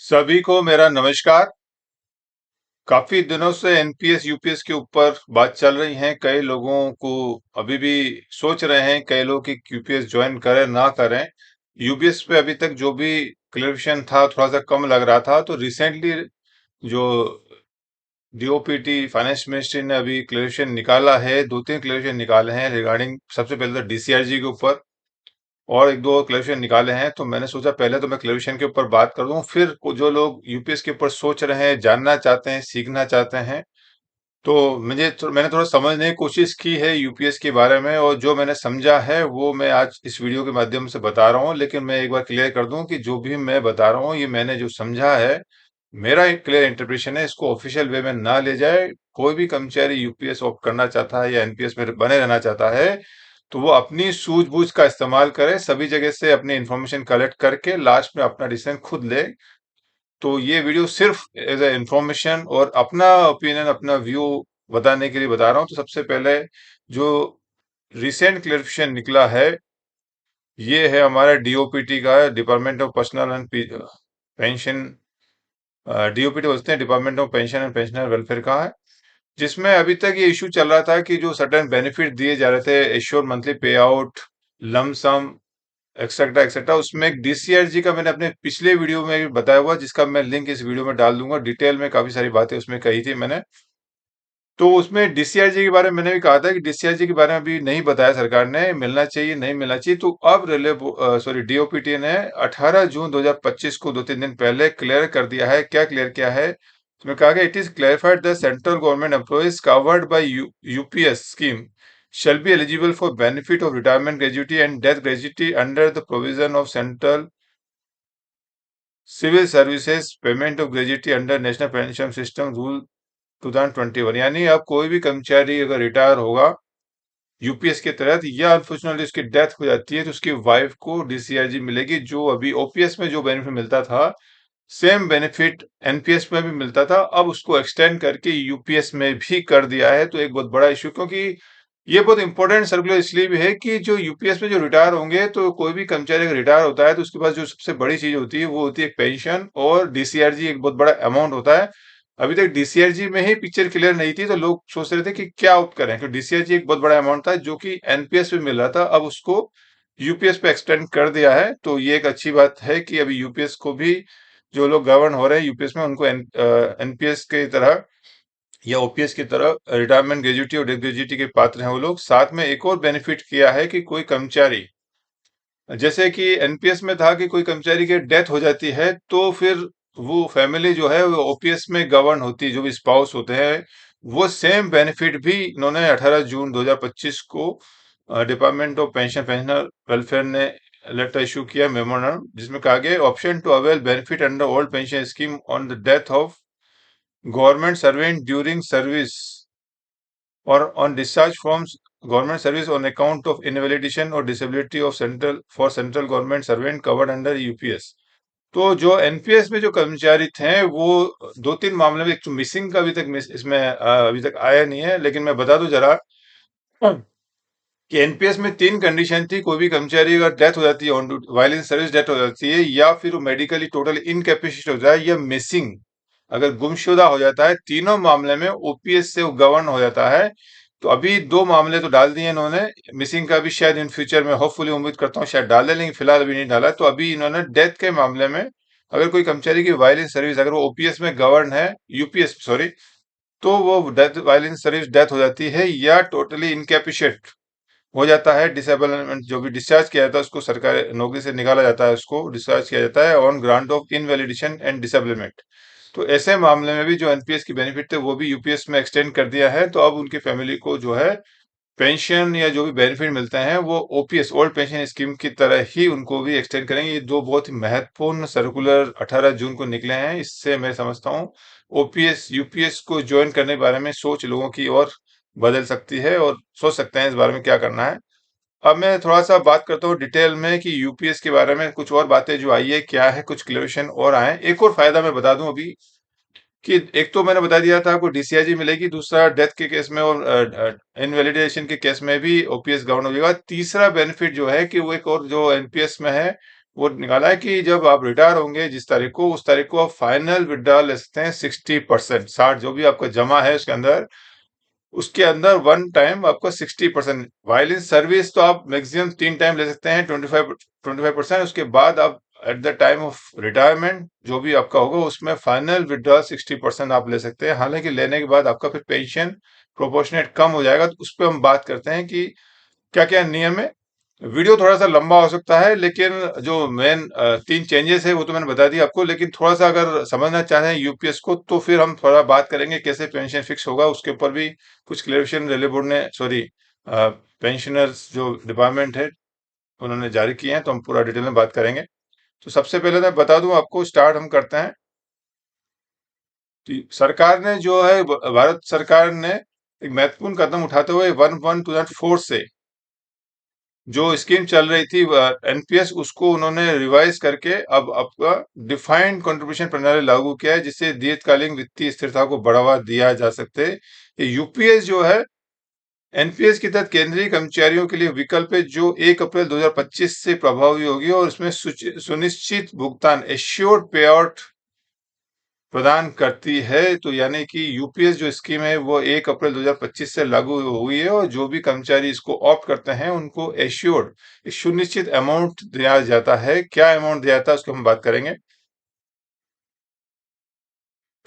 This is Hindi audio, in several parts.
सभी को मेरा नमस्कार। काफी दिनों से एनपीएस यूपीएस के ऊपर बात चल रही है। कई लोगों को अभी भी सोच रहे हैं, कई लोग कि यूपीएस ज्वाइन करें ना करें। यूपीएस पे अभी तक जो भी क्लेरिफिकेशन था थोड़ा सा कम लग रहा था। तो रिसेंटली जो डीओपीटी फाइनेंस मिनिस्ट्री ने अभी क्लेरिफिकेशन निकाला है, दो तीन क्लेरिफिकेशन निकाले हैं रिगार्डिंग सबसे पहले तो डीसीआरजी के ऊपर और एक दो क्लेरिफिकेशन निकाले हैं। तो मैंने सोचा पहले तो मैं क्लेरिफिकेशन के ऊपर बात कर दूं, फिर जो लोग यूपीएस के ऊपर सोच रहे हैं, जानना चाहते हैं, सीखना चाहते हैं, तो मैंने थोड़ा समझने की कोशिश की है यूपीएस के बारे में, और जो मैंने समझा है वो मैं आज इस वीडियो के माध्यम से बता रहा हूँ। लेकिन मैं एक बार क्लियर कर दूं कि जो भी मैं बता रहा हूँ ये मैंने जो समझा है, मेरा एक क्लियर इंटरप्रिटेशन है। इसको ऑफिशियल वे में ना ले जाए। कोई भी कर्मचारी यूपीएस ऑप्ट करना चाहता है या एनपीएस में बने रहना चाहता है तो वो अपनी सूझबूझ का इस्तेमाल करे, सभी जगह से अपनी इंफॉर्मेशन कलेक्ट करके लास्ट में अपना डिसीजन खुद ले। तो ये वीडियो सिर्फ एज ए इंफॉर्मेशन और अपना ओपिनियन, अपना व्यू बताने के लिए बता रहा हूँ। तो सबसे पहले जो रिसेंट क्लेरिफिकेशन निकला है, ये है हमारा डीओपीटी का, department of personal and pension, DOPT बोलते हैं, department of pension and pensioner welfare का है। जिसमें अभी तक ये इश्यू चल रहा था कि जो सर्टेन बेनिफिट दिए जा रहे थे, एश्योर मंथली पे आउट, लमसम, एक्सेट्रा एक्सेट्रा, उसमें एक डीसीआरजी का मैंने अपने पिछले वीडियो में भी बताया हुआ, जिसका मैं लिंक इस वीडियो में डाल दूंगा। डिटेल में काफी सारी बातें उसमें कही थी मैंने। तो उसमें डीसीआरजी के बारे में मैंने भी कहा था कि डीसीआरजी के बारे में अभी नहीं बताया सरकार ने, मिलना चाहिए नहीं मिलना चाहिए। तो अब डीओपीटी ने 18 जून 2025 को 2-3 दिन पहले क्लियर कर दिया है। क्या क्लियर किया है? उसमें कहा गया, it is clarified the central government employees covered by UPS scheme shall be eligible for benefit of retirement gratuity and death gratuity under the provision of Central Civil Services Payment of Gratuity under National Pension System Rule 2021। यानी अब कोई भी कर्मचारी अगर रिटायर होगा यूपीएस के तहत, या अनफॉर्चुनेटली उसकी डेथ हो जाती है, तो उसकी वाइफ को डीसीआरजी मिलेगी। जो अभी ओपीएस में जो बेनिफिट मिलता था, सेम बेनिफिट एनपीएस में भी मिलता था, अब उसको एक्सटेंड करके यूपीएस में भी कर दिया है। तो एक बहुत बड़ा इश्यू, क्योंकि ये बहुत इंपॉर्टेंट सर्कुलर इसलिए भी है कि जो यूपीएस में जो रिटायर होंगे, तो कोई भी कर्मचारी अगर रिटायर होता है तो उसके पास जो सबसे बड़ी चीज होती है वो होती है पेंशन, और डीसीआरजी एक बहुत बड़ा अमाउंट होता है। अभी तक डीसीआरजी में ही पिक्चर क्लियर नहीं थी, तो लोग सोच रहे थे कि क्या ऑप्ट करें, क्योंकि डीसीआरजी एक बहुत बड़ा अमाउंट था जो कि एनपीएस पे मिल रहा था, अब उसको यूपीएस पे एक्सटेंड कर दिया है। तो ये एक अच्छी बात है कि अभी यूपीएस को भी जो लोग गवर्न हो रहे हैं यूपीएस में, उनको एनपीएस की तरह या ओपीएस की तरह रिटायरमेंट ग्रेजुटी और डेथ ग्रेजुटी के पात्र हैं वो लोग। साथ में एक और बेनिफिट किया है कि कोई कर्मचारी, जैसे कि एनपीएस में था कि कोई कर्मचारी की डेथ हो जाती है तो फिर वो फैमिली जो है वो ओपीएस में गवर्न होती है, जो भी स्पाउस होते हैं, वो सेम बेनिफिट भी इन्होंने 18 जून 2025 को department of pension pensioner welfare ने लेटर इशू किया, मेमोरेंडम, जिसमें कहा गया, option to avail benefit under old pension scheme on the death of government servant during service or on discharge from government service on account of invalidation or disability of central government servant covered under UPS. तो जो एनपीएस में जो कर्मचारी थे वो दो तीन मामले में, एक तो मिसिंग का अभी तक इसमें अभी तक आया नहीं है, लेकिन मैं बता दूं जरा कि एनपीएस में तीन कंडीशन थी। कोई भी कर्मचारी अगर डेथ हो जाती है on while in service, death हो जाती है, या फिर वो मेडिकली टोटल इनकैपेसिटेट हो जाए, या मिसिंग अगर गुमशुदा हो जाता है, तीनों मामले में ओपीएस से वो गवर्न हो जाता है। तो अभी दो मामले तो डाल दिए इन्होंने, मिसिंग का भी शायद इन फ्यूचर में, होपफुली उम्मीद करता हूँ शायद डाल दे, लेकिन फिलहाल अभी नहीं डाला। तो अभी इन्होंने डेथ के मामले में, अगर कोई कर्मचारी की वाइल इन सर्विस अगर वो ओपीएस में गवर्न है, यूपीएस सॉरी, तो वो death while in service death हो जाती है, या टोटली इनकैपेसिटेट हो जाता है, डिसेबलमेंट जो भी डिस्चार्ज किया जाता है उसको, सरकार नौकरी से निकाला जाता है, उसको डिस्चार्ज किया जाता है on grant of invalidation and disablement. तो ऐसे मामले में भी जो एनपीएस की बेनिफिट थे वो भी यूपीएस में एक्सटेंड कर दिया है। तो अब उनकी फैमिली को जो है पेंशन या जो भी बेनिफिट मिलते हैं वो ओपीएस ओल्ड पेंशन स्कीम की तरह ही उनको भी एक्सटेंड करेंगे। ये दो बहुत ही महत्वपूर्ण सर्कुलर 18 जून को निकले हैं। इससे मैं समझता हूँ ओपीएस यूपीएस को ज्वाइन करने के बारे में सोच लोगों की और बदल सकती है, और सोच सकते हैं इस बारे में क्या करना है। अब मैं थोड़ा सा बात करता हूँ डिटेल में कि यूपीएस के बारे में कुछ और बातें जो आई है क्या है, कुछ क्लेरिफिकेशन और आए। एक और फायदा मैं बता दूं अभी, कि एक तो मैंने बता दिया था आपको डीसीआरजी मिलेगी, दूसरा डेथ के केस में और इनवैलिडेशन के केस में भी ओपीएस गवर्न हो जाएगा। तीसरा बेनिफिट जो है कि वो एक और जो एनपीएस में है वो निकाला है कि जब आप रिटायर होंगे जिस तारीख को, उस तारीख को आप फाइनल विड्रॉल ले सकते हैं 60%, 60 जो भी आपका जमा है उसके अंदर वन टाइम आपको 60%। वाइल इन सर्विस तो आप मैक्सिमम 3 टाइम ले सकते हैं 25%। उसके बाद आप at the time of retirement जो भी आपका होगा उसमें फाइनल विड्रॉल 60% आप ले सकते हैं। हालांकि लेने के बाद आपका फिर पेंशन प्रोपोर्शनेट कम हो जाएगा, तो उस पर हम बात करते हैं कि क्या क्या नियम है। वीडियो थोड़ा सा लंबा हो सकता है, लेकिन जो मेन 3 चेंजेस है वो तो मैंने बता दिया आपको। लेकिन थोड़ा सा अगर समझना चाहें यूपीएस को, तो फिर हम थोड़ा बात करेंगे कैसे पेंशन फिक्स होगा, उसके ऊपर भी कुछ क्लेरिफिकेशन रेलवे बोर्ड ने, सॉरी, पेंशनर्स जो डिपार्टमेंट है उन्होंने जारी किए हैं, तो हम पूरा डिटेल में बात करेंगे। तो सबसे पहले मैं बता दूं आपको, स्टार्ट हम करते हैं। तो सरकार ने जो है, भारत सरकार ने एक महत्वपूर्ण कदम उठाते हुए 1/1/2004 से जो स्कीम चल रही थी एनपीएस, उसको उन्होंने रिवाइज करके अब आपका डिफाइंड कंट्रीब्यूशन प्रणाली लागू किया है, जिससे दीर्घकालीन वित्तीय स्थिरता को बढ़ावा दिया जा सकते हैं। ये यूपीएस जो है एनपीएस के तहत केंद्रीय कर्मचारियों के लिए विकल्प है, जो 1 अप्रैल 2025 से प्रभावी होगी और इसमें सुनिश्चित भुगतान एश्योर्ड पे आउट प्रदान करती है। तो यानी कि यूपीएस जो स्कीम है वो 1 अप्रैल 2025 से लागू हुई है, और जो भी कर्मचारी इसको ऑप्ट करते हैं उनको एश्योर्ड एक सुनिश्चित अमाउंट दिया जाता है। क्या अमाउंट दिया जाता है उसको हम बात करेंगे।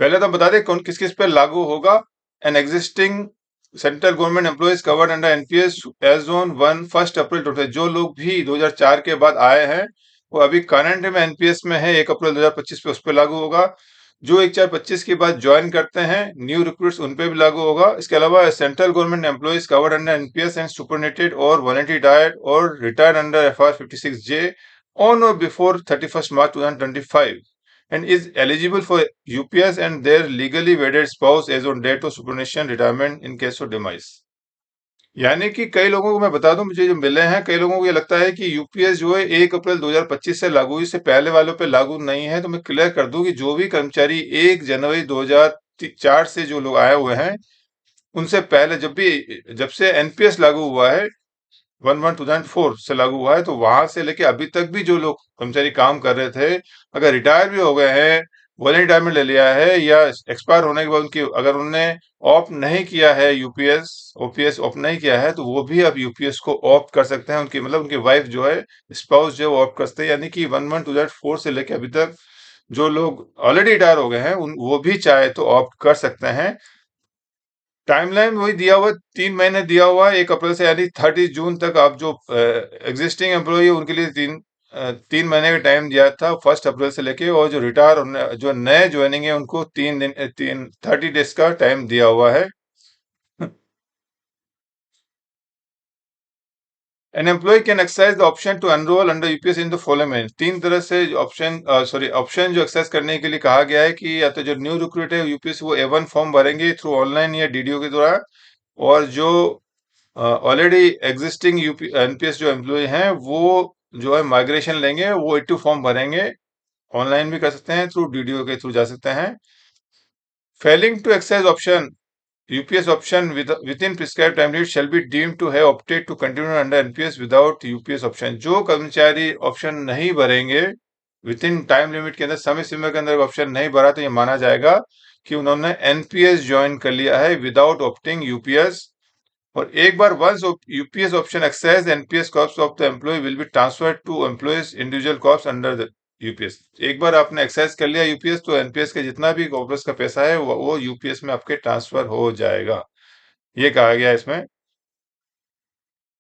पहले तो बता दें कौन किस किस पे लागू होगा। An existing central government employees covered under NPS as on 1 April 20, जो लोग भी 2004 के बाद आए हैं वो अभी करंट में एनपीएस में है, 1 अप्रैल 2025 पे उस पर लागू होगा। जो 1/4/25 के बाद ज्वाइन करते हैं न्यू रिक्रूट्स, उन पे भी लागू होगा। इसके अलावा central government employees covered under NPS and superannuated or voluntary diet or retired under FR 56J on or before 31 March 2025 and is eligible for UPS and their legally wedded spouse as on date of superannuation retirement in case of demise। यानी कि कई लोगों को मैं बता दूं, मुझे जो मिले हैं, कई लोगों को ये लगता है कि यूपीएस जो है 1 अप्रैल 2025 से लागू, इससे पहले वालों पे लागू नहीं है। तो मैं क्लियर कर दूं कि जो भी कर्मचारी 1 जनवरी 2004 से जो लोग आए हुए हैं, उनसे पहले जब से एनपीएस लागू हुआ है 1/1/2004 से लागू हुआ है, तो वहां से लेके अभी तक भी जो लोग कर्मचारी काम कर रहे थे, अगर रिटायर भी हो गए हैं, वॉलंटरी रिटायरमेंट ले लिया है, या एक्सपायर होने के बाद उनकी अगर उन्होंने ऑप्ट नहीं किया है यूपीएस ओपीएस ऑप्ट नहीं किया है, तो वो भी अब यूपीएस को ऑप्ट कर सकते हैं। उनकी मतलब उनकी वाइफ जो है, स्पाउस जो है ऑप्ट कर सकते हैं। यानी कि 1/1/2004 से लेके अभी तक जो लोग ऑलरेडी रिटायर हो गए हैं वो भी चाहे तो ऑप्ट कर सकते हैं। टाइमलाइन वही दिया हुआ है, 3 महीने दिया हुआ है 1 अप्रैल से, यानी 30 जून तक आप जो एग्जिस्टिंग एम्प्लॉय है उनके लिए 3 महीने का टाइम दिया था 1 अप्रैल से लेके, और जो रिटायर जो नए ज्वाइनिंग है उनको 30 डेज का टाइम दिया हुआ है। An employee can exercise the option to enroll under UPS in the following manner। 3 तरह से ऑप्शन जो एक्सेस करने के लिए कहा गया है कि या तो जो न्यू रिक्रूट है यूपीएस वो A1 फॉर्म भरेंगे थ्रू ऑनलाइन या डीडीओ के द्वारा, और जो ऑलरेडी एग्जिस्टिंग यूपी एनपीएस जो एम्प्लॉय हैं वो जो है माइग्रेशन लेंगे, वो 82 फॉर्म भरेंगे। ऑनलाइन भी कर सकते हैं, थ्रू डीडीओ के थ्रू जा सकते हैं। Failing to exercise option UPS option within prescribed time limit shall be deemed to have opted to continue under NPS without UPS option। जो कर्मचारी ऑप्शन नहीं भरेंगे विद इन टाइम लिमिट के अंदर, समय सीमा के अंदर ऑप्शन नहीं भरा, तो ये माना जाएगा कि उन्होंने एनपीएस ज्वाइन कर लिया है विदाउट ऑप्टिंग यूपीएस। और एक बार once UPS option exercise, NPS corpus of the employee will be transferred to employee's individual corpus under the UPS. एक बार आपने एक्सरसाइज कर लिया यूपीएस, तो एनपीएस का जितना भी कॉर्पस का पैसा है वो यूपीएस में आपके ट्रांसफर हो जाएगा, ये कहा गया है इसमें।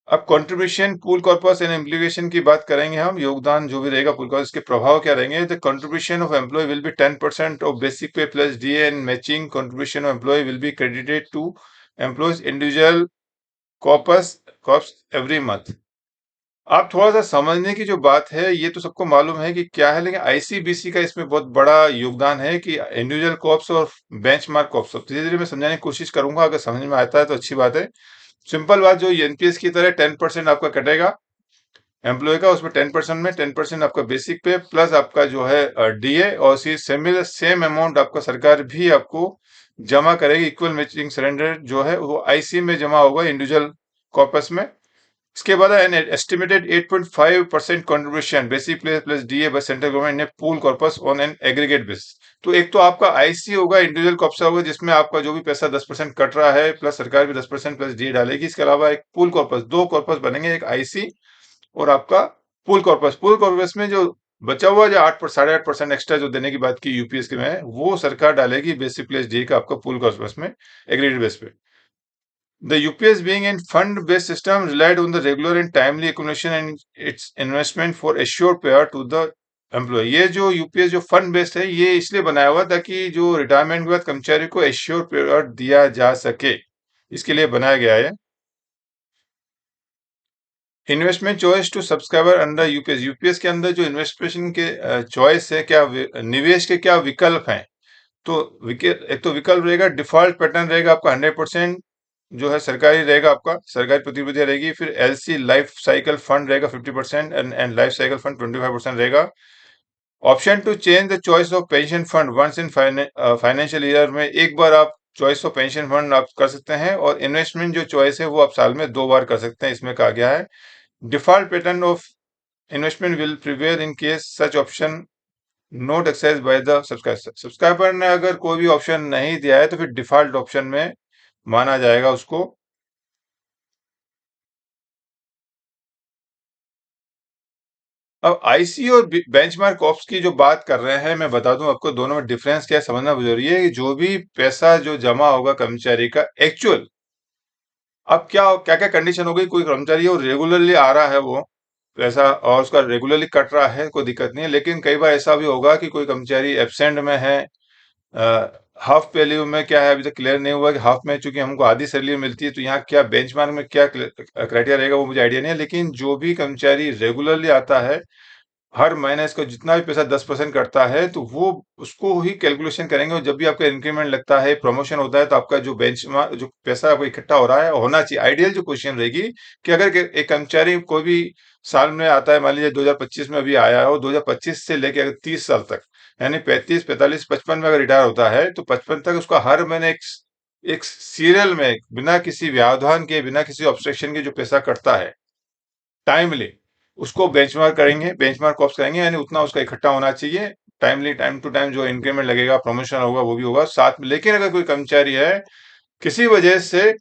अब contribution pool corpus and implication की बात करेंगे हम। योगदान जो भी रहेगा पूल कॉर्पस, इसके प्रभाव क्या रहेंगे। The contribution of employee will be 10% of basic pay plus DA, and matching contribution of employee will be credited to employee's individual corpus every month. आप थोड़ा सा समझने की जो बात है, ये तो सबको मालूम है कि क्या है, लेकिन आईसीबीसी का इसमें बहुत बड़ा योगदान है कि इंडिविजुअल कॉर्प्स और बेंचमार्क कॉर्प्स। धीरे धीरे मैं समझाने की कोशिश करूंगा, अगर समझ में आता है तो अच्छी बात है। सिंपल बात, जो एनपीएस की तरह 10% आपका कटेगा एम्प्लॉय का, उसमें 10% में 10% आपका बेसिक पे प्लस आपका जो है डीए, और सेम अमाउंट आपका सरकार भी आपको जमा करेगी। इक्वल मैचिंग सरेंडर जो है वो आईसी में जमा होगा इंडिविजुअल कॉर्पस में। इसके बाद an estimated 8.5% contribution basic plus DA by central government ने pool corpus on an aggregate basis. तो एक तो आपका आईसी होगा, इंडिविजुअल कॉर्पस होगा, जिसमें आपका जो भी पैसा 10% कट रहा है प्लस सरकार भी 10% प्लस डीए डालेगी। इसके अलावा एक पूल कॉर्पस, दो कॉर्पस बनेंगे, एक आईसी और आपका पूल कॉर्पस में जो बचा हुआ जो 8.5% एक्स्ट्रा जो देने की बात की यूपीएस के में, वो सरकार डालेगी बेसिक प्लस डीए का आपका पूल कॉर्पस में एग्रीगेट बेस पे। The UPS being in fund-based system relied on the regular and timely accumulation and its investment for assured payout to the employee. ये जो यूपीएस जो फंड बेस्ड है, ये इसलिए बनाया हुआ ताकि जो रिटायरमेंट के बाद कर्मचारी को एश्योर पेयोut दिया जा सके, इसके लिए बनाया गया है। Investment choice to subscriber under UPS. UPS के अंदर जो इन्वेस्टमेंट के चॉइस है, क्या निवेश के क्या विकल्प हैं, तो एक तो विकल्प रहेगा, डिफॉल्ट पैटर्न रहेगा आपका 100% जो है सरकारी रहेगा, आपका सरकारी प्रतिभूतियां रहेगी। फिर एलसी लाइफ साइकिल फंड रहेगा 50% एंड लाइफ साइकिल फंड 25% रहेगा। Option to change the choice of pension fund once in financial year में एक बार आप चॉइस ऑफ पेंशन फंड आप कर सकते हैं, और इन्वेस्टमेंट जो चॉइस है वो आप साल में 2 बार कर सकते हैं, इसमें कहा गया है। Default pattern of investment will prevail in case such option note exercise by the subscriber. Subscriber ने अगर कोई भी ऑप्शन नहीं दिया है तो फिर डिफॉल्ट ऑप्शन में माना जाएगा उसको। अब आईसी और बेंचमार्क ऑप्स की जो बात कर रहे हैं, मैं बता दूं आपको दोनों में डिफरेंस क्या है, समझना जरूरी है कि जो भी पैसा जो जमा होगा कर्मचारी का एक्चुअल, अब क्या क्या कंडीशन हो गई, कोई कर्मचारी है वो रेगुलरली आ रहा है वो पैसा और उसका रेगुलरली कट रहा है, कोई दिक्कत नहीं है। लेकिन कई बार ऐसा भी होगा कि कोई कर्मचारी एब्सेंट में है, हाफ पे लीव में क्या है अभी तक क्लियर नहीं हुआ कि हाफ में, चूंकि हमको आधी सैलरी मिलती है तो यहाँ क्या बेंचमार्क में क्या क्राइटेरिया रहेगा वो मुझे आइडिया नहीं है। लेकिन जो भी कर्मचारी रेगुलरली आता है, हर महीने इसका जितना भी पैसा 10% कटता है, तो वो उसको ही कैलकुलेशन करेंगे। और जब भी आपका इंक्रीमेंट लगता है, प्रमोशन होता है, तो आपका जो बेंचमार्क जो पैसा आपको इकट्ठा हो रहा है होना चाहिए। आइडियल जो क्वेश्चन रहेगी कि अगर एक कर्मचारी कोई भी साल में आता है, मान लीजिए 2025 में अभी आया हो, 2025 से लेके अगर 30 साल तक, यानी 35 45 55 में अगर रिटायर होता है तो 55 तक उसका हर महीने एक सीरियल में बिना किसी व्यवधान के, बिना किसी ऑब्स्ट्रक्शन के जो पैसा कटता है टाइमली, उसको बेंचमार्क करेंगे, बेंचमार्क कॉप्स करेंगे, यानी उतना उसका इकट्ठा होना चाहिए टाइमली, टाइम टू टाइम जो इंक्रीमेंट लगेगा, प्रमोशन होगा, वो भी होगा साथ में। लेकिन अगर कोई कर्मचारी है किसी वजह से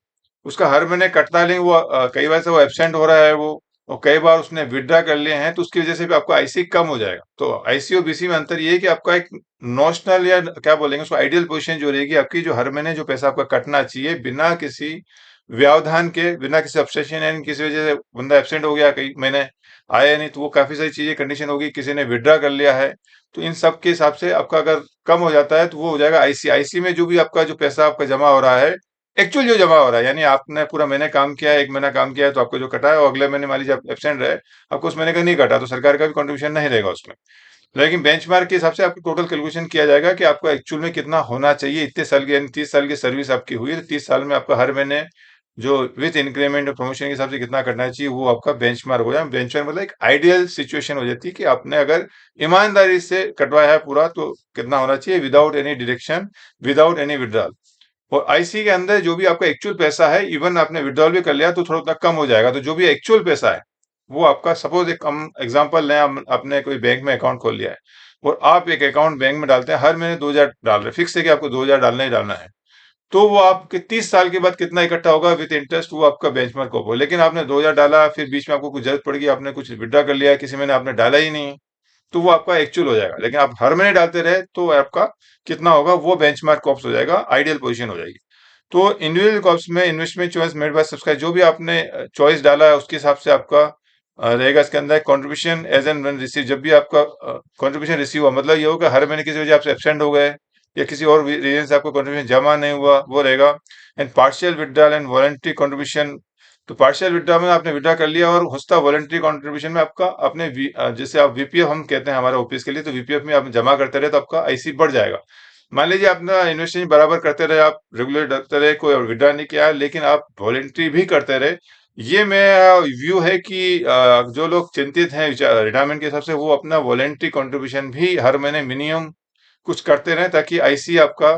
उसका हर महीने कटता है, लेकिन वो कई बार से वो एब्सेंट हो रहा है वो, और कई बार उसने विड्रा कर लिए हैं, तो उसकी वजह से भी आपका आईसी कम हो जाएगा। तो आईसी और बीसी में अंतर ये है कि आपका एक नॉशनल या क्या बोलेंगे उसको आइडियल पोजीशन जो रहेगी आपकी, जो हर महीने जो पैसा आपका कटना चाहिए बिना किसी व्यवधान के, बिना किसी ऑब्सेशन, यानी किसी वजह से बंदा एब्सेंट हो गया, कई महीने आया नहीं, तो वो काफी सारी चीजें कंडीशन होगी, किसी ने विड्रा कर लिया है, तो इन सब के हिसाब से आपका अगर कम हो जाता है तो वो हो जाएगा आईसी। आईसी में जो भी आपका जो पैसा आपका जमा हो रहा है, एक्चुअल जो जमा हो रहा है, यानी आपने पूरा महीने काम किया है, 1 महीना काम किया है, तो आपको जो कटा है, और अगले महीने मान लीजिए आप एब्सेंट रहे, आपको उस महीने का नहीं कटा, तो सरकार का भी कंट्रीब्यूशन नहीं रहेगा उसमें। लेकिन बेंचमार्क के हिसाब से आपको टोटल कैलकुलेशन किया जाएगा कि आपको एक्चुअल में कितना होना चाहिए इतने साल के, यानी 30 साल की सर्विस आपकी हुई है, तो 30 साल में आपका हर महीने जो विथ इंक्रीमेंट और प्रमोशन के हिसाब से कितना करना चाहिए, वो आपका बेंचमार्क हो जाए। बेंचमार्क मतलब एक आइडियल सिचुएशन हो जाती है कि आपने अगर ईमानदारी से कटवाया है पूरा, तो कितना होना चाहिए without any deduction, without any withdrawal. और आईसी के अंदर जो भी आपका एक्चुअल पैसा है, इवन आपने विड्रॉल भी कर लिया तो थोड़ा उतना कम हो जाएगा। तो जो भी एक्चुअल पैसा है वो आपका, सपोज एक हम एग्जांपल लें, आपने कोई बैंक में अकाउंट खोल लिया है और आप एक अकाउंट बैंक में डालते हैं, हर महीने 2000 डाल रहे हैं, फिक्स है कि आपको 2000 डालना ही डालना है, तो वो आपके 30 साल के बाद कितना इकट्ठा होगा विद इंटरेस्ट, वो आपका बेंचमार्क होगा। लेकिन आपने 2000 डाला, फिर बीच में आपको कुछ जरूरत पड़ गई, आपने कुछ विड्रॉ कर लिया, किसी महीने आपने डाला ही नहीं, तो वो आपका एक्चुअल हो जाएगा। लेकिन आप हर महीने डालते रहे तो आपका कितना होगा, वो बेंचमार्क कॉप्स हो जाएगा, आइडियल पोजीशन हो जाएगी। तो इंडिविजुअल कॉप्स में investment choice made by subscribe, जो भी आपने चॉइस डाला है उसके हिसाब से आपका रहेगा। इसके अंदर contribution as and when receive, जब भी आपका कंट्रीब्यूशन रिसीव हुआ, मतलब ये होगा हर महीने किसी वजह आपसे एब्सेंट हो गए या किसी और रीजन से आपको कंट्रीब्यूशन जमा नहीं हुआ, वो रहेगा। And partial withdrawal and voluntary contribution, तो पार्शियल विड्रॉ में आपने विड्रॉ कर लिया, और होता वॉलंटरी कंट्रीब्यूशन में आपका अपने जैसे आप वीपीएफ हम कहते हैं हमारे ऑफिस के लिए, तो वीपीएफ में आप जमा करते रहे तो आपका आईसी बढ़ जाएगा। मान लीजिए अपना इन्वेस्टमेंट बराबर करते रहे, आप रेगुलर करते रहे, कोई विड्रॉ नहीं किया, लेकिन आप वॉलंटरी भी करते रहे। ये मेरा व्यू है कि जो लोग चिंतित हैं रिटायरमेंट के हिसाब से, वो अपना वॉलंटरी कंट्रीब्यूशन भी हर महीने मिनिमम कुछ करते रहे, ताकि आईसी आपका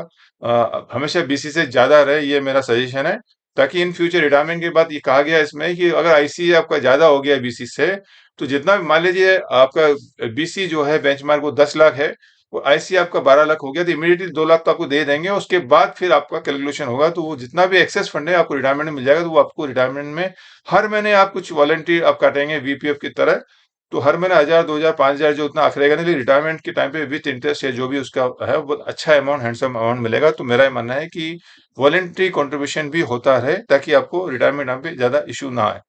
हमेशा बीसी से ज्यादा रहे। ये मेरा सजेशन है। ताकि इन फ्यूचर रिटायरमेंट के बाद ये कहा गया है इसमें कि अगर आईसी आपका ज्यादा हो गया बीसी से, तो जितना भी मान लीजिए आपका बीसी जो है बेंचमार्क वो 10 लाख है, वो आईसी आपका 12 लाख हो गया, तो इमीडिएटली 2 लाख तो आपको दे देंगे। उसके बाद फिर आपका कैलकुलेशन होगा, तो वो जितना भी एक्सेस फंड है आपको रिटायरमेंट में मिल जाएगा। तो वो आपको रिटायरमेंट में हर महीने आप कुछ वॉलंटरी आप काटेंगे वीपीएफ की तरह, तो हर महीने 1000, 2000, 5000 जो उतना आप रहेगा, नहीं रिटायरमेंट के टाइम पे विथ इंटरेस्ट है जो भी उसका है वो अच्छा अमाउंट, हैंडसम अमाउंट मिलेगा। तो मेरा ये मानना है कि वॉलंटरी कंट्रीब्यूशन भी होता रहे, ताकि आपको रिटायरमेंट टाइम पे ज्यादा इशू ना आए।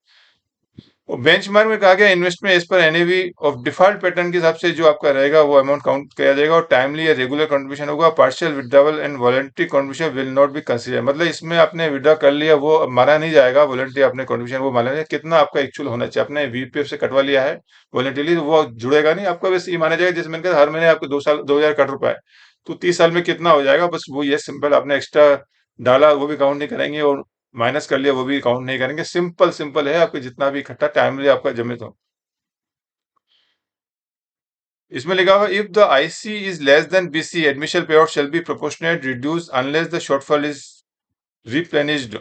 और बेंचमार्क में कहा गया इन्वेस्टमेंट एज पर एनएवी ऑफ डिफॉल्ट पैटर्न के हिसाब से जो आपका रहेगा वो अमाउंट काउंट किया जाएगा, और टाइमली या रेगुलर कंट्रीब्यूशन होगा। Partial withdrawal and voluntary contribution will not be consider, मतलब इसमें आपने विड्रॉ कर लिया वो माना नहीं जाएगा, वॉलंटरी आपने कंट्रीब्यूशन वो माना जाएगा। कितना आपका एक्चुअल होना चाहिए, आपने वीपीएफ से कटवा लिया है वॉलंटरली, तो वो जुड़ेगा नहीं आपका, बस ये माना जाएगा। जैसे मैंने कहा हर महीने आपको 2 साल 2000 कट रुपए है, तो 30 साल में कितना हो जाएगा, बस वो ये सिंपल आपने एक्स्ट्रा डाला वो भी काउंट नहीं करेंगे, और माइनस कर लिया वो भी काउंट नहीं करेंगे। सिंपल सिंपल है, आपके जितना भी इकट्ठा टाइमली आपका जमे तो। इसमें लिखा हुआ if the IC is less than BC admission pay out shall be proportionate reduce unless the shortfall is replenished.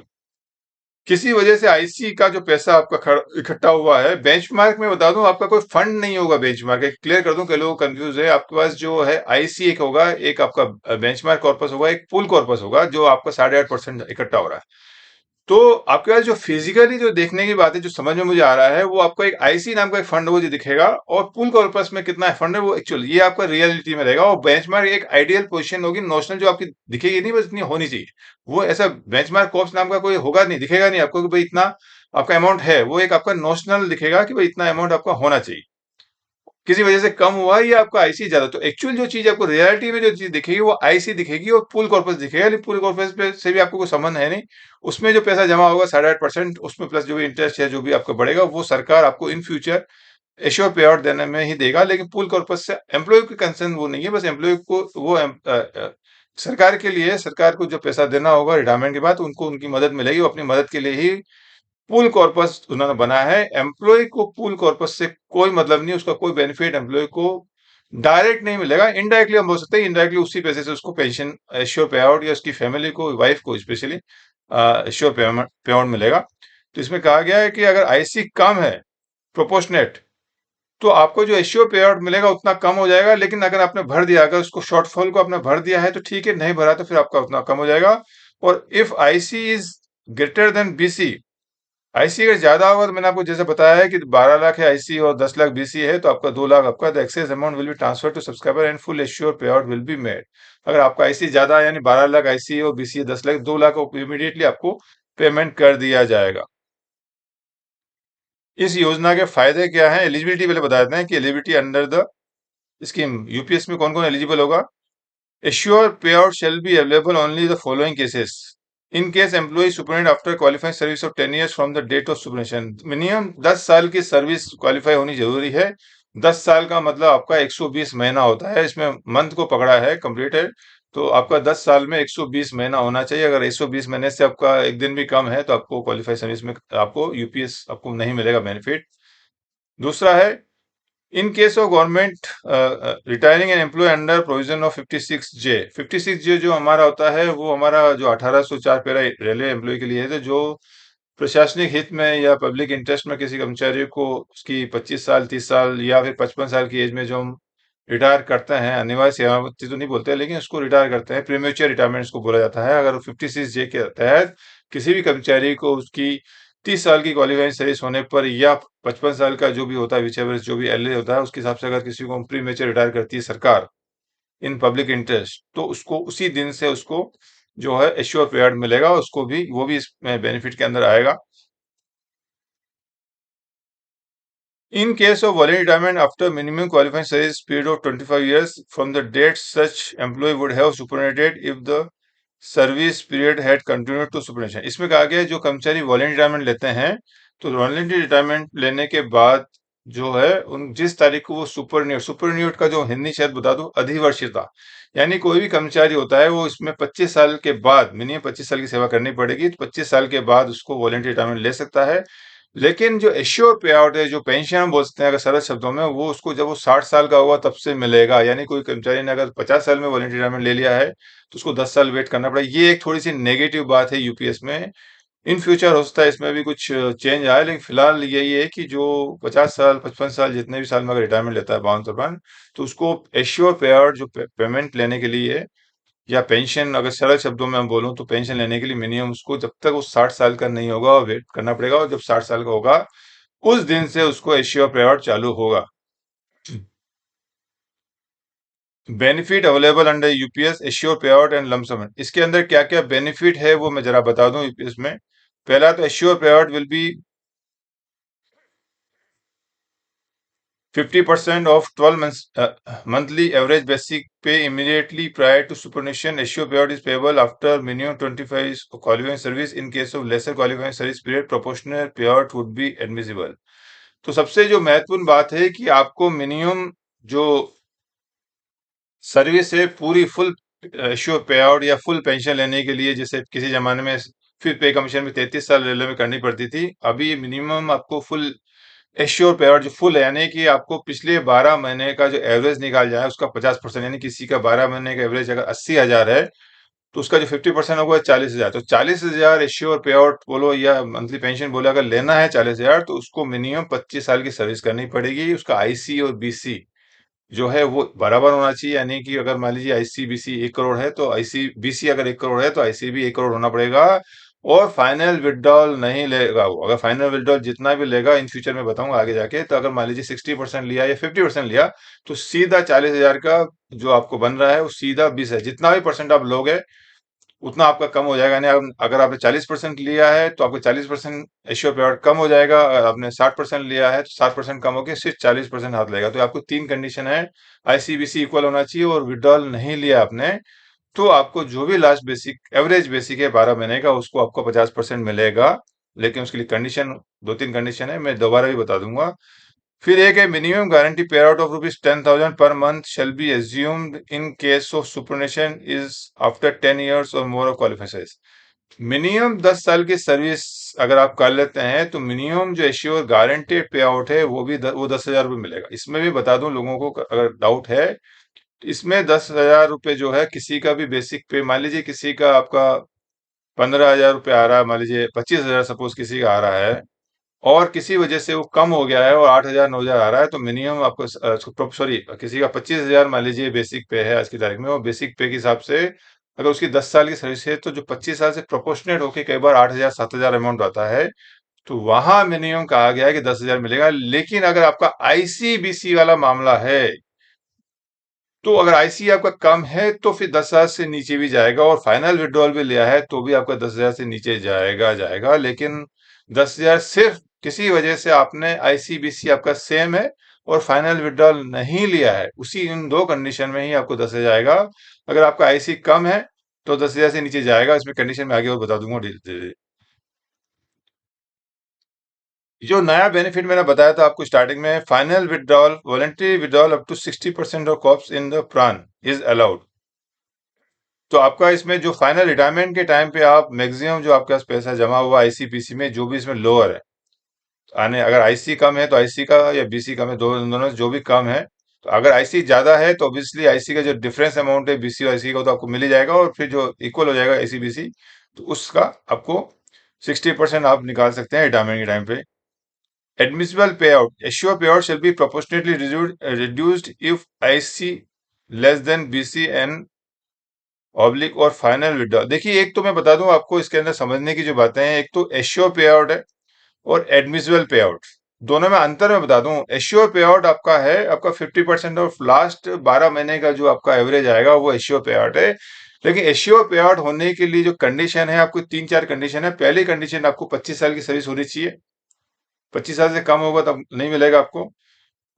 किसी वजह से आईसी का जो पैसा आपका इकट्ठा हुआ है, बेंचमार्क में बता दूं आपका कोई फंड नहीं होगा। बेंचमार्क क्लियर कर दूं, कई लोग कंफ्यूज है। आपके पास जो है आईसी एक होगा, एक आपका बेंचमार्क कॉर्पस होगा, एक पूल कॉर्पस होगा, जो आपका 8.5% इकट्ठा हो रहा है। तो आपके पास जो फिजिकली जो देखने की बात है, जो समझ में मुझे आ रहा है, वो आपको एक आईसी नाम का एक फंड वो जो दिखेगा, और पूल कॉर्पस में कितना फंड है वो एक्चुअल ये आपका रियलिटी में रहेगा। और बेंचमार्क एक आइडियल पोजीशन होगी, नोशनल जो आपकी दिखेगी नहीं, बस इतनी होनी चाहिए। वो ऐसा बेंचमार्क कॉर्प्स नाम का कोई होगा नहीं, दिखेगा नहीं आपको कि भाई इतना आपका अमाउंट है, वो एक आपका नोशनल दिखेगा कि भाई इतना अमाउंट आपका होना चाहिए। किसी वजह से कम हुआ है, या आपका आईसी ज्यादा, तो एक्चुअल जो चीज आपको रियलिटी में जो चीज दिखेगी वो आईसी दिखेगी और पूल कॉर्पस दिखेगा। लेकिन पूल कॉर्पस पे से भी आपको कोई संबंध है नहीं, उसमें जो पैसा जमा होगा 8.5%, उसमें प्लस जो भी इंटरेस्ट है जो भी आपका बढ़ेगा, वो सरकार आपको in future assure pay out देने में ही देगा। लेकिन पूल कॉर्पस से एम्प्लॉय की कंसर्न वो नहीं है, बस एम्प्लॉय को वो सरकार के लिए, सरकार को जो पैसा देना होगा रिटायरमेंट के बाद, उनको उनकी मदद मिलेगी, वो अपनी मदद के लिए ही पूल कॉर्पस उन्होंने बनाया है। एम्प्लॉय को पूल कॉर्पस से कोई मतलब नहीं, उसका कोई बेनिफिट एम्प्लॉय को डायरेक्ट नहीं मिलेगा, इनडायरेक्टली हम बोल सकते हैं। इनडायरेक्टली उसी पैसे से उसको पेंशन एश्योर पे आउट, या उसकी फैमिली को, वाइफ को स्पेशली एश्योर पे आउट मिलेगा। तो इसमें कहा गया है कि अगर आईसी कम है प्रोपोर्शनेट, तो आपको जो एश्योर पे आउट मिलेगा उतना कम हो जाएगा। लेकिन अगर आपने भर दिया, अगर उसको शॉर्टफॉल को आपने भर दिया है तो ठीक है, नहीं भरा तो फिर आपका उतना कम हो जाएगा। और if IC is greater than BC, IC अगर ज्यादा होगा, तो मैंने आपको जैसे बताया है कि 12 लाख है आईसी और 10 लाख बीसी है, तो आपका 2 लाख आपका the excess amount will be transfer to subscriber and full assure pay out will be made. अगर आपका आईसी ज्यादा है, यानी 12 लाख आईसी और बीसी है 10 लाख, 2 लाख इमीडिएटली आपको पेमेंट कर दिया जाएगा। इस योजना के फायदे क्या हैं, एलिजिबिलिटी पहले बता देते हैं कि eligibility under the scheme UPS में कौन कौन एलिजिबल होगा। Assured payout shall be available only the following cases. In case employee superannuated after qualifying service of 10 years from the date of superannuation. Minimum 10 साल की सर्विस क्वालिफाई होनी जरूरी है। 10 साल का मतलब आपका 120 महीना होता है, इसमें मंथ को पकड़ा है कंप्लीटेड, तो आपका 10 साल में 120 महीना होना चाहिए। अगर 120 महीने से आपका एक दिन भी कम है, तो आपको क्वालिफाई सर्विस में आपको यूपीएस आपको नहीं मिलेगा बेनिफिट। दूसरा है in case of government retiring an employee under provision of 56J। 56J जो हमारा होता है, वो हमारा जो 1804 पैरा रेलवे एम्प्लॉय के लिए है, तो जो प्रशासनिक हित में या पब्लिक इंटरेस्ट में किसी कर्मचारी को उसकी 25 साल 30 साल या फिर 55 साल की एज में जो हम रिटायर करते हैं, अनिवार्य सेवानिवृत्ति तो नहीं बोलते, लेकिन उसको रिटायर करते हैं, प्रीमेच्योर रिटायरमेंट उसको बोला जाता है। अगर 56J के तहत किसी भी कर्मचारी को उसकी 30 साल की क्वालिफाइंग सर्विस होने पर, या 55 साल का जो भी होता है, विचेवर जो भी एल होता है, उसके हिसाब से अगर किसी को प्री मेच्योर रिटायर करती है सरकार इन पब्लिक इंटरेस्ट, तो उसको उसी दिन से उसको जो है एश्योर पे आउट मिलेगा, उसको भी वो भी इसमें बेनिफिट के अंदर आएगा। इन case of voluntary retirement after minimum qualifying service period of 25 years from the date such employee would have superannuated if the service period had continued to superannuation. इसमें कहा गया है जो कर्मचारी वॉलंटरी रिटायरमेंट लेते हैं, तो वॉलंटरी रिटायरमेंट लेने के बाद जो है उन जिस तारीख को वो सुपरन्यूट का जो हिंदी शब्द बता दूं, अधिवर्षीयता, यानी कोई भी कर्मचारी होता है वो इसमें 25 साल के बाद, मिनिमम 25 साल की सेवा करनी पड़ेगी, तो 25 साल के बाद उसको वॉलंटरी रिटायरमेंट ले सकता है। लेकिन जो एश्योर पे आउट है, जो पेंशन हम बोल सकते हैं अगर सरल शब्दों में, वो उसको जब वो 60 साल का होगा तब से मिलेगा। यानी कोई कर्मचारी ने अगर 50 साल में वॉलंटरी रिटायरमेंट ले लिया है, तो उसको 10 साल वेट करना पड़ेगा। ये एक थोड़ी सी नेगेटिव बात है यूपीएस में, इन फ्यूचर हो सकता है इसमें भी कुछ चेंज आए, लेकिन फिलहाल यही है कि जो 50 साल 55 साल जितने भी साल में अगर रिटायरमेंट लेता है बावन तरफान, तो उसको एश्योर पे आउट जो पेमेंट लेने के लिए या पेंशन, अगर सरल शब्दों में हम बोलूं तो पेंशन लेने के लिए मिनिमम उसको जब तक वो 60 साल का नहीं होगा वेट करना पड़ेगा, और जब 60 साल का होगा उस दिन से उसको एश्योर पे आउट चालू होगा। Benefit available under UPS assure pay out and lump sum. इसके अंदर क्या क्या बेनिफिट है वो मैं जरा बता दूं यूपीएस में। पहला तो assure pay out will B 50% of 12 months monthly average basic pay immediately prior to superannuation. Ratio payout is payable after minimum 25 years of qualifying service. In case of lesser qualifying service period, proportional payout would be admissible. तो सबसे जो महत्वपूर्ण बात है कि आपको मिनिमम जो सर्विस है पूरी फुल एश्योर पे आउट या फुल पेंशन लेने के लिए, जैसे किसी जमाने में फिर पे कमीशन में 33 साल रेलवे में करनी पड़ती थी, अभी मिनिमम आपको फुल एश्योर पे आउट जो फुल है, यानी कि आपको पिछले 12 महीने का जो एवरेज निकाल जाए उसका 50%, यानी किसी का 12 महीने का एवरेज अगर 80,000 है तो उसका जो 50% होगा 40,000। तो 40,000 एश्योर पे आउट बोलो या मंथली पेंशन बोलो, अगर लेना है 40,000 तो उसको मिनिमम 25 साल की सर्विस करनी पड़ेगी। उसका आईसी और बीसी जो है वो बराबर होना चाहिए, यानी कि अगर मान लीजिए आईसीबीसी 1 करोड़ है तो आईसीबीसी अगर 1 करोड़ है तो आईसी भी 1 करोड़ होना पड़ेगा। और फाइनल विड्रॉल नहीं लेगा वो, अगर फाइनल विड्रॉल जितना भी लेगा इन फ्यूचर में बताऊंगा आगे जाके, तो अगर मान लीजिए 60% लिया या 50% लिया तो सीधा 40,000 का जो आपको बन रहा है वो सीधा 20 है। जितना भी परसेंट आप लोगे उतना आपका कम हो जाएगा। यानी अगर आपने 40% लिया है तो आपको 40% एश्योर पे आउट कम हो जाएगा, अगर आपने 60% लिया है तो 60% कम होकर सिर्फ 40% हाथ लगेगा। तो आपको तीन कंडीशन है, आईसीबीसी इक्वल होना चाहिए और विड्रॉल नहीं लिया आपने तो आपको जो भी लास्ट बेसिक एवरेज बेसिक है 12 महीने का उसको आपको 50% मिलेगा। लेकिन उसके लिए कंडीशन, दो तीन कंडीशन है, मैं दोबारा भी बता दूंगा। फिर एक है मिनिमम गारंटी पे out of ₹10,000 per month shall be assumed in case of सुपरनेशन is after 10 years और मोर ऑफ क्वालिफाइज। मिनिमम 10 साल की सर्विस अगर आप कर लेते हैं तो मिनिमम जो एश्योर गारंटेड पे आउट है वो भी वो 10,000 रुपये मिलेगा। इसमें भी बता दूं लोगों को अगर डाउट है, इसमें 10,000 रुपये जो है किसी का भी बेसिक पे, मान लीजिए किसी का आपका 15,000 रुपये आ रहा है, मान लीजिए 25,000 सपोज किसी का आ रहा है और किसी वजह से वो कम हो गया है और 8,000 9,000 आ रहा है, तो मिनिमम आपको सॉरी किसी का 25,000 मान लीजिए बेसिक पे है आज की तारीख में, और बेसिक पे के हिसाब से अगर उसकी 10 साल की सर्विस है तो जो 25 साल से प्रोपोर्शनेट होके कई बार 8,000 7,000 अमाउंट आता है, तो वहां मिनिमम कहा गया है कि 10,000 मिलेगा। लेकिन अगर आपका आईसीबीसी वाला मामला है तो अगर आईसी आपका कम है तो फिर 10,000 से नीचे भी जाएगा, और फाइनल विड्रॉल भी लिया है तो भी आपका 10,000 से नीचे जाएगा। लेकिन 10,000 सिर्फ किसी वजह से आपने आईसीबीसी आपका सेम है और फाइनल विड्रॉल नहीं लिया है, उसी इन दो कंडीशन में ही आपको 10,000 जाएगा। अगर आपका आईसी कम है तो 10,000 से नीचे जाएगा, इसमें कंडीशन में आगे और बता दूंगा धीरे। जो नया बेनिफिट मैंने बताया था आपको स्टार्टिंग में, final withdrawal voluntary withdrawal up to 60% of corpus in the PRAN is allowed. तो आपका इसमें जो फाइनल रिटायरमेंट के टाइम पे आप मैक्सिमम जो आपके पास पैसा जमा हुआ आईसीपीसी में, जो भी इसमें लोअर है, आने अगर आईसी कम है तो आईसी का या बीसी कम है, दोनों में जो भी कम है, तो अगर आईसी ज्यादा है तो ऑब्वियसली आईसी का जो डिफरेंस अमाउंट है बीसी और आईसी का तो आपको मिल ही जाएगा, और फिर जो इक्वल हो जाएगा आईसी बीसी तो उसका आपको 60% आप निकाल सकते हैं रिटायरमेंट के टाइम पे। एडमिसिबल पे out assure pay out shall be proportionately reduced if IC less than BC and oblique और फाइनल विड्रॉ। देखिए एक तो मैं बता दूं आपको इसके अंदर समझने की जो बातें हैं, एक तो एश्योर पे आउट है और एडमिसिबल पे आउट, दोनों में अंतर मैं बता दूं। एश्योर पे आउट आपका है आपका 50% ऑफ लास्ट 12 महीने का जो आपका एवरेज आएगा वो एश्योर पे आउट है। लेकिन एश्योर पे आउट होने के लिए जो कंडीशन है, आपको तीन चार कंडीशन है। पहली कंडीशन आपको 25 साल की सर्विस होनी चाहिए, 25 साल से कम होगा तब नहीं मिलेगा आपको।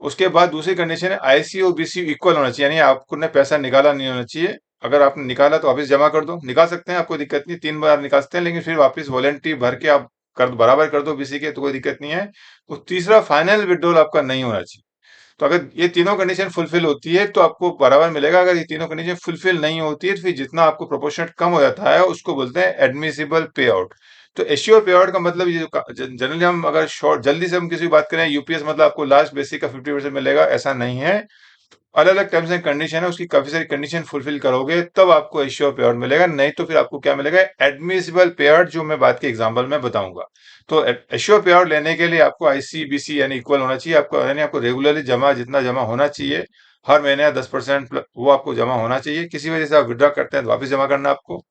उसके बाद दूसरी कंडीशन है आईसी और बीसी इक्वल होना चाहिए, यानी आपको ने पैसा निकाला नहीं होना चाहिए। अगर आपने निकाला तो वापस जमा कर दो, निकाल सकते हैं, आपको दिक्कत नहीं, 3 बार निकाल सकते हैं, लेकिन फिर वापस वॉलेंट्री भर के आप कर बराबर कर दो बीसी के तो कोई दिक्कत नहीं है। तो तीसरा फाइनल विड्रॉल आपका नहीं होना चाहिए। तो अगर ये तीनों कंडीशन फुलफिल होती है तो आपको बराबर मिलेगा। अगर ये तीनों कंडीशन फुलफिल नहीं होती है तो फिर जितना आपको प्रोपोर्शनेट कम हो जाता है उसको बोलते हैं एडमिसिबल पे आउट। तो एश्योर पे आउट का मतलब ये जनरली हम अगर शॉर्ट जल्दी से हम किसी की बात करें यूपीएस मतलब आपको लास्ट बेसिक का 50% मिलेगा, ऐसा नहीं है। अलग अलग टर्म्स एंड कंडीशन है, उसकी काफी सारी कंडीशन फुलफिल करोगे तब आपको एश्योर पे आउट मिलेगा, नहीं तो फिर आपको क्या मिलेगा, एडमिसिबल पे आउट, जो मैं बात के एग्जांपल में बताऊंगा। तो एश्योर पे आउट लेने के लिए आपको आईसीबीसी यानी इक्वल होना चाहिए, आपको यानी आपको रेगुलरली जमा जितना जमा होना चाहिए हर महीने 10% वो आपको जमा होना चाहिए। किसी वजह से आप विड्रॉ करते हैं तो वापस जमा करना आपको,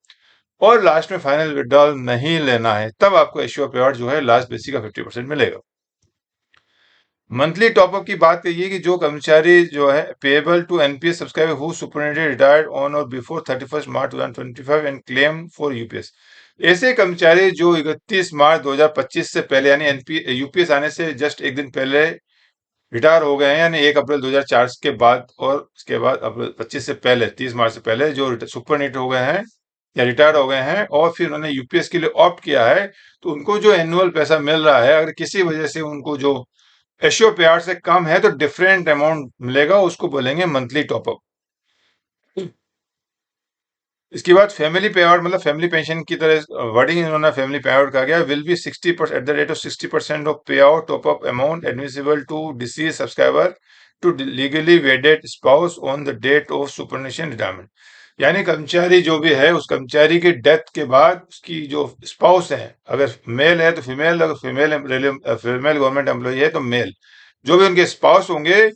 और लास्ट में फाइनल विड्रॉल नहीं लेना है, तब आपको एश्योर पे आउट जो है लास्ट बेसिक का 50% मिलेगा। मंथली टॉपअप की बात करिए कि जो कर्मचारी जो है payable to NPS subscriber who superintendent retired on or before 31 March 2025 and claim for UPS, ऐसे कर्मचारी जो 31 मार्च 2025 से पहले यानी एनपी यूपीएस आने से जस्ट एक दिन पहले रिटायर हो गए हैं, यानी 1 अप्रैल 2004 के बाद और उसके बाद अप्रैल 25 से पहले 30 मार्च से पहले जो सुपरनिट हो गए हैं या रिटायर हो गए हैं और फिर उन्होंने यूपीएस के लिए ऑप्ट किया है, तो उनको जो एनुअल पैसा मिल रहा है, अगर किसी वजह से उनको जो एशियो पे आउट से कम है तो डिफरेंट अमाउंट मिलेगा, उसको बोलेंगे मंथली टॉपअप। इसके बाद फैमिली पे आउट मतलब फैमिली पेंशन की तरह वर्डिंग इन्होंने फैमिली पे आउट कहा गया, will be 60% at the rate of 60% of pay out top up amount admissible to deceased subscriber to legally wedded spouse on the date of superannuation retirement. यानी कर्मचारी जो भी है उस कर्मचारी की डेथ के बाद उसकी जो स्पाउस है, अगर मेल है तो फीमेल, अगर फीमेल गवर्नमेंट एम्प्लॉई है तो मेल, जो भी उनके स्पाउस होंगे,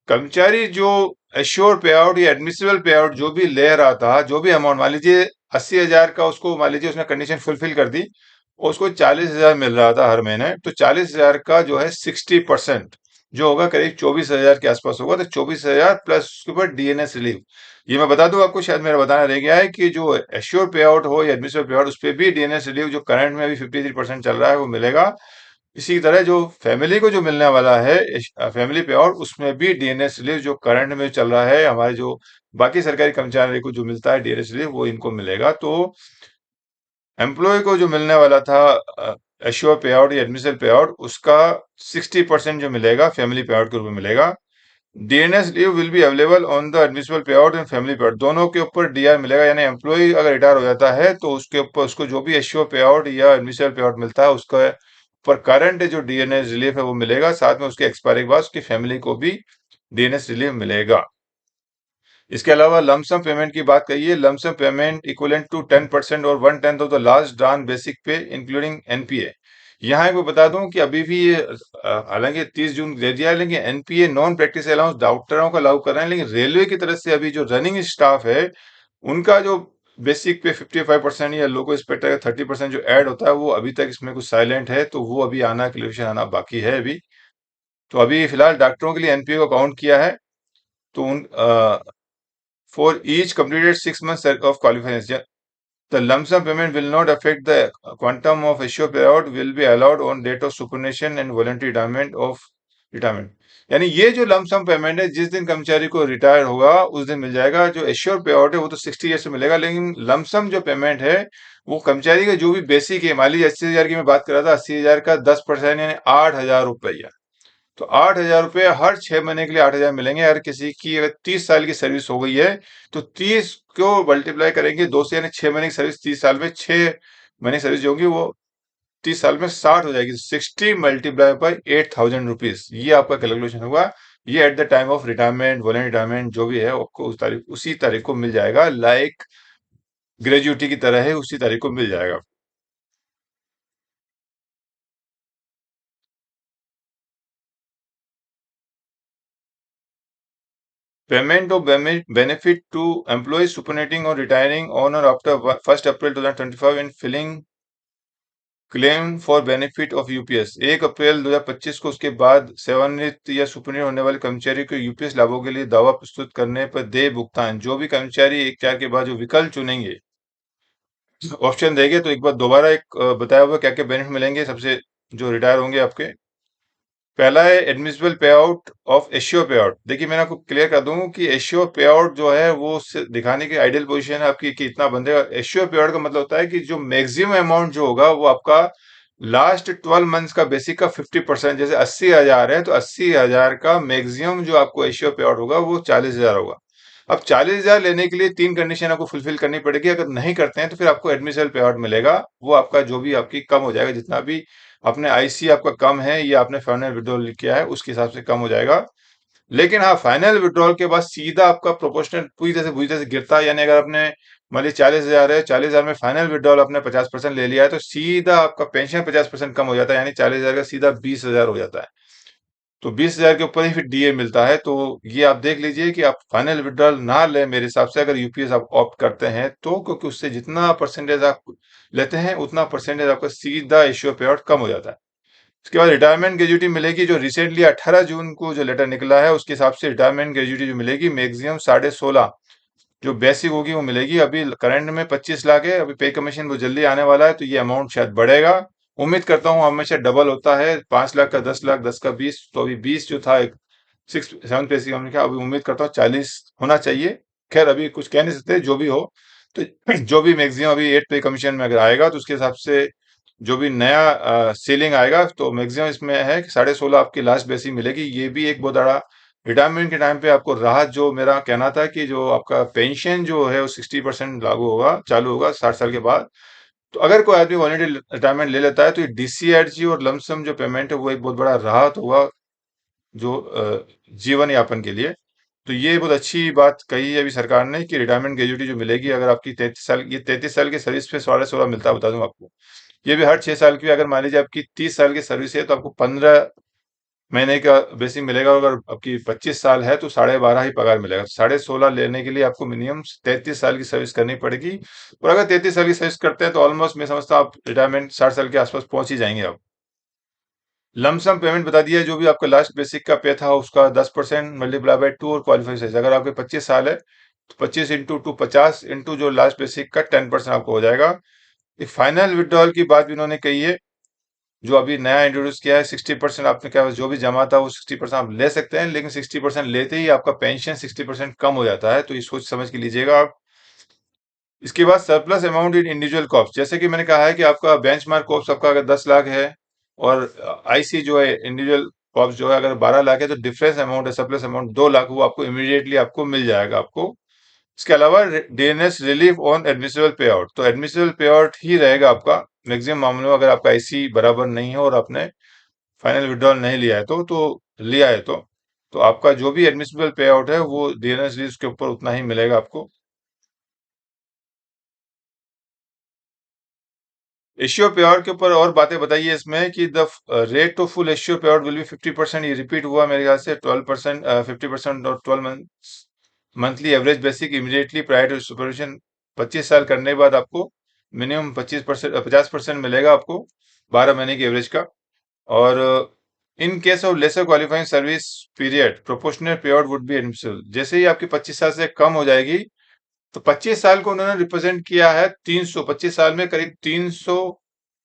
कर्मचारी जो एश्योर पे आउट या एडमिसिबल पे आउट जो भी ले रहा था, जो भी अमाउंट मान लीजिए 80,000 का, उसको मान लीजिए उसने कंडीशन फुलफिल कर दी और उसको 40,000 मिल रहा था हर महीने, तो 40,000 का जो है 60% जो होगा करीब 24,000 के आसपास होगा, तो 24,000 प्लस उसके ऊपर डीएनएस रिलीव। ये मैं बता दूं आपको, शायद मेरा बताना रह गया है कि जो एश्योर पे आउट हो या एडमिसिबल पे आउट उस पर भी डीएनएस रिलीव जो करंट में अभी 53% चल रहा है वो मिलेगा। इसी तरह जो फैमिली को जो मिलने वाला है फैमिली पे आउट, उसमें भी डीएनएस रिलीव जो करंट में चल रहा है, हमारे जो बाकी सरकारी कर्मचारी को जो मिलता है डीएनएस रिलीव वो इनको मिलेगा। तो एम्प्लॉय को जो मिलने वाला था एश्योर पे आउट या एडमिशन पे आउट, उसका 60% जो मिलेगा फैमिली पे आउट के रूप में मिलेगा। DNS leave will be available on the admissible पे out and family pay out, दोनों के ऊपर डीआर मिलेगा, यानी एम्प्लॉय अगर रिटायर हो जाता है तो उसके ऊपर उसको जो भी एश्योर पे आउट या एडमिसिबल पे आउट मिलता है उसका पर करंट जो डीएनएस रिलीफ है वो मिलेगा, साथ में उसके एक्सपायरी के बाद उसकी फैमिली को भी डीएनएस रिलीफ मिलेगा। इसके अलावा लमसम पेमेंट की बात करिए, लमसम पेमेंट इक्वलेंट टू 10% और 1/10 of the last drawn basic पे इंक्लूडिंग एनपीए। यहाँ एक मैं बता दूं कि अभी भी ये हालांकि 30 जून दे दिया है, लेकिन एनपीए नॉन प्रैक्टिस अलाउंस डॉक्टरों का लागू कर रहे हैं, लेकिन रेलवे की तरफ से अभी जो रनिंग स्टाफ है उनका जो बेसिक पे 55% या लोको इंस्पेक्टर का 30% जो ऐड होता है वो अभी तक इसमें कुछ साइलेंट है, तो वो अभी आना क्लियरेशन आना बाकी है अभी। तो अभी फिलहाल डॉक्टरों के लिए एनपीए को काउंट किया है, तो उन for each completed 6 months of qualification, the lump sum payment will not affect the quantum of assured payout will be allowed on date of superannuation and voluntary retirement of retirement। यानी ये जो लम सम पेमेंट है जिस दिन कर्मचारी को रिटायर होगा उस दिन मिल जाएगा। जो एश्योर पे आउट है वो तो 60 ईयर से मिलेगा, लेकिन लमसम जो पेमेंट है वो कर्मचारी का जो भी बेसिक है, मान लीजिए 80,000 की मैं बात कर रहा था, 80,000 का 10% यानी 8,000 रुपया, तो 8,000 रुपये हर 6 महीने के लिए 8,000 मिलेंगे। अगर किसी की अगर 30 साल की सर्विस हो गई है तो 30 को मल्टीप्लाई करेंगे 2 से, यानी 6 महीने की सर्विस 30 साल में 6 महीने की सर्विस जो होगी वो 30 साल में 60 हो जाएगी। 60 मल्टीप्लाई बाई 8,000 रुपीज, ये आपका कैलकुलेशन होगा। ये at the time of retirement voluntary retirement जो भी है आपको उसी तारीख को मिल जाएगा, लाइक ग्रेजुटी की तरह है, उसी तारीख को मिल जाएगा। Payment of benefit to employees superannuating or retiring on or after 1st April 2025 and filling claim for benefit of UPS 1 अप्रैल 2025 को उसके बाद सेवानिवृत्त या सुपरनिवृत्त होने वाले कर्मचारी को यूपीएस लाभों के लिए दावा प्रस्तुत करने पर देय भुगतान। जो भी कर्मचारी 1/4 के बाद जो विकल्प चुनेंगे, ऑप्शन देंगे, तो एक बार दोबारा एक बताया हुआ क्या क्या बेनिफिट मिलेंगे सबसे जो रिटायर होंगे आपके। पहला है एडमिसिबल पे out of assure pay out. देखिए मैंने आपको क्लियर कर दूं कि एश्योर पे आउट जो है वो दिखाने की आइडियल पोजीशन है आपकी कि इतना बंदेगा। एश्योर पे आउट का मतलब होता है कि जो मैक्सिमम अमाउंट जो होगा वो आपका लास्ट 12 मंथ्स का बेसिक का 50%, जैसे 80,000 है तो 80,000 का मैक्सिमम जो आपको एश्योर पे आउट होगा वो 40,000 होगा। अब 40,000 लेने के लिए 3 कंडीशन आपको फुलफिल करनी पड़ेगी, अगर नहीं करते हैं तो फिर आपको एडमिसिबल पे आउट मिलेगा, वो आपका जो भी आपकी कम हो जाएगा, जितना भी आपने आईसी आपका कम है या आपने फाइनल विड्रॉल किया है उसके हिसाब से कम हो जाएगा। लेकिन हाँ, फाइनल विड्रॉल के बाद सीधा आपका प्रोपोर्शनल पूरी तरह से गिरता है। यानी अगर आपने मान लीजिए 40,000 है, 40,000 में फाइनल विड्रॉल आपने 50% ले लिया है, तो सीधा आपका पेंशन 50% कम हो जाता है, यानी 40,000 का सीधा 20,000 हो जाता है। तो 20,000 के ऊपर ही फिर डीए मिलता है। तो ये आप देख लीजिए कि आप फाइनल विड्रॉल ना लें मेरे हिसाब से, अगर यूपीएस आप ऑप्ट करते हैं तो, क्योंकि उससे जितना परसेंटेज आप लेते हैं उतना परसेंटेज आपका सीधा इश्यू पे आउट कम हो जाता है। उसके बाद रिटायरमेंट ग्रेजुइटी मिलेगी, जो रिसेंटली 18 जून को जो लेटर निकला है उसके हिसाब से रिटायरमेंट ग्रेजुइटी जो मिलेगी मैक्सिमम 16.5 जो बेसिक होगी वो मिलेगी। अभी करंट में 25 लाख है, अभी पे कमीशन वो जल्दी आने वाला है, तो ये अमाउंट शायद बढ़ेगा। उम्मीद करता हूँ हमेशा डबल होता है, 5 लाख का 10 लाख, 10 का 20, तो अभी 20 जो था एक 7 पे हमने कहा, अभी उम्मीद करता हूँ 40 होना चाहिए। खैर अभी कुछ कह नहीं सकते, जो भी हो। तो जो भी मैक्सिमम अभी 8 पे कमीशन में अगर आएगा तो उसके हिसाब से जो भी नया सीलिंग आएगा, तो मैक्सिमम इसमें है कि 16.5 आपकी लास्ट बेसिक मिलेगी। ये भी एक बहुत बड़ा रिटायरमेंट के टाइम पे आपको राहत, जो मेरा कहना था कि जो आपका पेंशन जो है वो 60% लागू होगा, चालू होगा 60 साल के बाद। तो अगर कोई आदमी वॉलंटरी रिटायरमेंट ले लेता है तो ये डीसीआरजी और लमसम जो पेमेंट है वो एक बहुत बड़ा राहत होगा, जो जीवन यापन के लिए। तो ये बहुत अच्छी बात कही है अभी सरकार ने कि रिटायरमेंट ग्रेजुइटी जो मिलेगी अगर आपकी 33 साल, ये 33 साल की सर्विस पे 16.5 मिलता है, बता दूं आपको। ये भी हर 6 साल की, अगर मान लीजिए आपकी 30 साल की सर्विस है तो आपको 15 महीने का बेसिक मिलेगा। अगर आपकी 25 साल है तो 12.5 ही पगार मिलेगा। 16.5 लेने के लिए आपको मिनिमम 33 साल की सर्विस करनी पड़ेगी। और अगर 33 साल की सर्विस करते हैं तो ऑलमोस्ट मैं समझता हूँ आप रिटायरमेंट 60 साल के आसपास पहुंच ही जाएंगे आप। लमसम पेमेंट बता दिया, जो भी आपका लास्ट बेसिक का पे था उसका 10% मल्टीप्लाई बाय 2 और क्वालिफाई साइज। अगर आपके 25 साल है तो 25 इंटू 2 50 इंटू जो लास्ट बेसिक का 10% आपको हो जाएगा। एक फाइनल विड्रॉल की बात भी इन्होंने कही है, जो अभी नया इंट्रोड्यूस किया है। 60% आपने क्या जो भी जमा था वो 60% आप ले सकते हैं, लेकिन 60% लेते ही आपका पेंशन 60% कम हो जाता है, तो ये सोच समझ के लीजिएगा आप। इसके बाद surplus amount in individual corpus, जैसे कि मैंने कहा है कि आपका बेंचमार्क कॉप्स आपका अगर 10 लाख है और आईसी जो है इंडिविजुअल कॉप्स जो है अगर 12 लाख है, तो डिफरेंस अमाउंट है सरप्लस अमाउंट 2 लाख, वो आपको इमीडिएटली आपको मिल जाएगा आपको। इसके अलावा डीएनएस रिलीफ ऑन एडमिसिबल पे आउट, तो एडमिसिबल पे आउट ही रहेगा आपका मैक्सिमम मामलों में, अगर आपका आईसी बराबर नहीं है और आपने फाइनल विड्रॉल नहीं लिया है तो लिया है तो आपका जो भी एडमिसिबल पे आउट है वो डीएनएस रिलीज के ऊपर उतना ही मिलेगा आपको। एशियो पे आउट के ऊपर और बातें बताइए इसमें कि द रेट ऑफ फुल एशियो पे आउट विल बी 50%। ये रिपीट हुआ मेरे ख्याल से 12%, 50% और 12 monthly average basic immediately prior to supervision. 25 साल करने के बाद आपको मिनिमम 25%, 50% मिलेगा आपको 12 महीने की एवरेज का। और in case of lesser qualifying service period proportional pay out would be admissible. जैसे ही आपकी 25 साल से कम हो जाएगी, तो 25 साल को उन्होंने रिप्रेजेंट किया है 300, 25 साल में करीब 300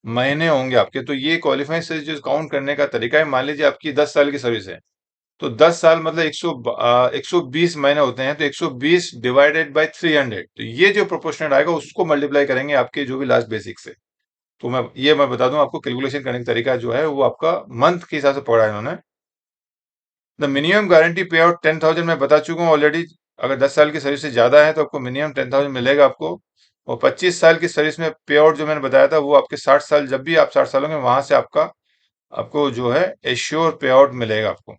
महीने होंगे आपके। तो ये क्वालिफाइंग सर्विस जो काउंट करने का तरीका है, मान लीजिए आपकी 10 साल की सर्विस है, तो 10 साल मतलब 120 महीने होते हैं, तो 120 डिवाइडेड बाय 300, तो ये जो प्रोपोर्शनल आएगा उसको मल्टीप्लाई करेंगे आपके जो भी लास्ट बेसिक से। तो मैं बता दूं आपको, कैलकुलेशन करने का तरीका जो है वो आपका मंथ के हिसाब से पढ़ा है इन्होंने। द मिनिमम गारंटी पे आउट 10,000 मैं बता चुका हूँ ऑलरेडी। अगर 10 साल की सर्विस से ज्यादा है तो आपको मिनिमम 10,000 मिलेगा आपको। और 25 साल की सर्विस में पे आउट जो मैंने बताया था वो आपके 60 साल, जब भी आप 60 साल होंगे वहां से आपको जो है एश्योर पे आउट मिलेगा आपको।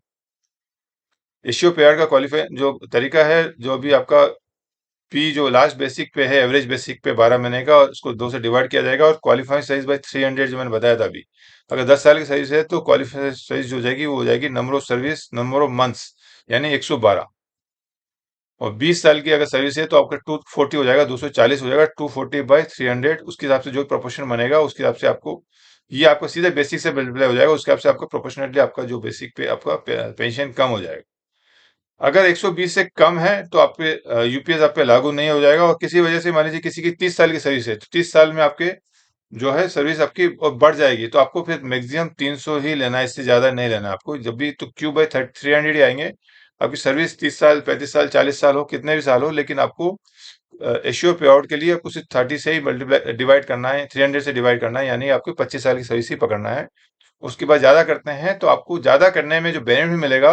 एश्योर पे आउट का क्वालिफाई जो तरीका है, जो भी आपका पी जो लास्ट बेसिक पे है, एवरेज बेसिक पे 12 महीने का, और उसको 2 से डिवाइड किया जाएगा, और क्वालिफाइंग साइज बाय 300 जो मैंने बताया था अभी। अगर 10 साल की सर्विस है तो क्वालिफाइंग साइज जो हो जाएगी वो हो जाएगी number of service, number of months, यानी 112। और 20 साल की अगर सर्विस है तो आपका 240 हो जाएगा, 240 हो जाएगा, 240/300। उसके हिसाब से जो प्रोपोर्शन बनेगा उसके हिसाब से आपको ये आपको सीधे बेसिक से मल्टीप्लाई हो जाएगा, उसके हिसाब से आपको प्रोपोर्शनली आपका जो बेसिक पे आपका पेंशन कम हो जाएगा। अगर 120 से कम है तो आप पे यूपीएस आप पे लागू नहीं हो जाएगा। और किसी वजह से मान लीजिए किसी की 30 साल की सर्विस है, तो 30 साल में आपके जो है सर्विस आपकी और बढ़ जाएगी, तो आपको फिर मैक्सिमम 300 ही लेना है, इससे ज्यादा नहीं लेना है आपको जब भी। तो क्यू बाई 300 ही आएंगे। आपकी सर्विस 30 साल, 35 साल, 40 साल हो, कितने भी साल हो, लेकिन आपको एश्योर पे आउट के लिए आपको सिर्फ 30 से ही मल्टीप्लाई डिवाइड करना है, 300 से डिवाइड करना है, यानी आपको 25 साल की सर्विस ही पकड़ना है। उसके बाद ज्यादा करते हैं तो आपको ज्यादा करने में जो बेनिफिट मिलेगा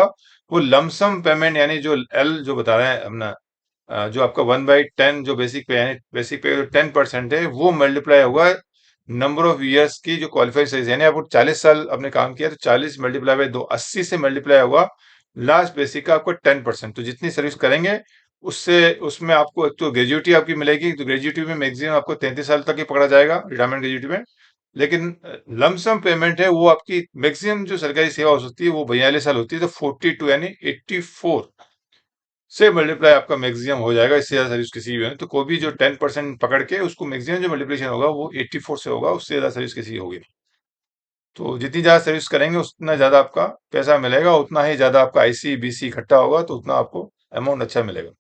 वो लमसम पेमेंट, यानी जो एल जो बता रहे हैं अपना, जो आपका 1/10 जो बेसिक पे, यानी बेसिक पे जो 10% है वो मल्टीप्लाई होगा नंबर ऑफ ईयर्स की जो क्वालिफाइड सर्विस, यानी आपको 40 साल आपने काम किया तो 40 मल्टीप्लाई बाय 2, 80 से मल्टीप्लाई होगा लास्ट बेसिक का आपको 10%। तो जितनी सर्विस करेंगे उससे उसमें आपको एक तो ग्रेजुएटी आपकी मिलेगी, तो ग्रेजुएटी में मैक्सिमम आपको 33 साल तक ही पकड़ा जाएगा रिटायरमेंट ग्रेजुएटी में। लेकिन लमसम पेमेंट है वो आपकी मैक्सिमम जो सरकारी सेवा हो सकती है वो 42 साल होती है, तो 42 यानी 84 से मल्टीप्लाई आपका मैक्सिमम हो जाएगा। इससे ज्यादा सर्विस किसी भी है तो कोई भी जो 10% पकड़ के उसको मैक्सिमम जो मल्टीप्लिकेशन होगा वो 84 से होगा, उससे ज्यादा सर्विस किसी की होगी। तो जितनी ज्यादा सर्विस करेंगे उतना ज्यादा आपका पैसा मिलेगा, उतना ही ज्यादा आपका आईसी बीसी इकट्ठा होगा, तो उतना आपको अमाउंट अच्छा मिलेगा।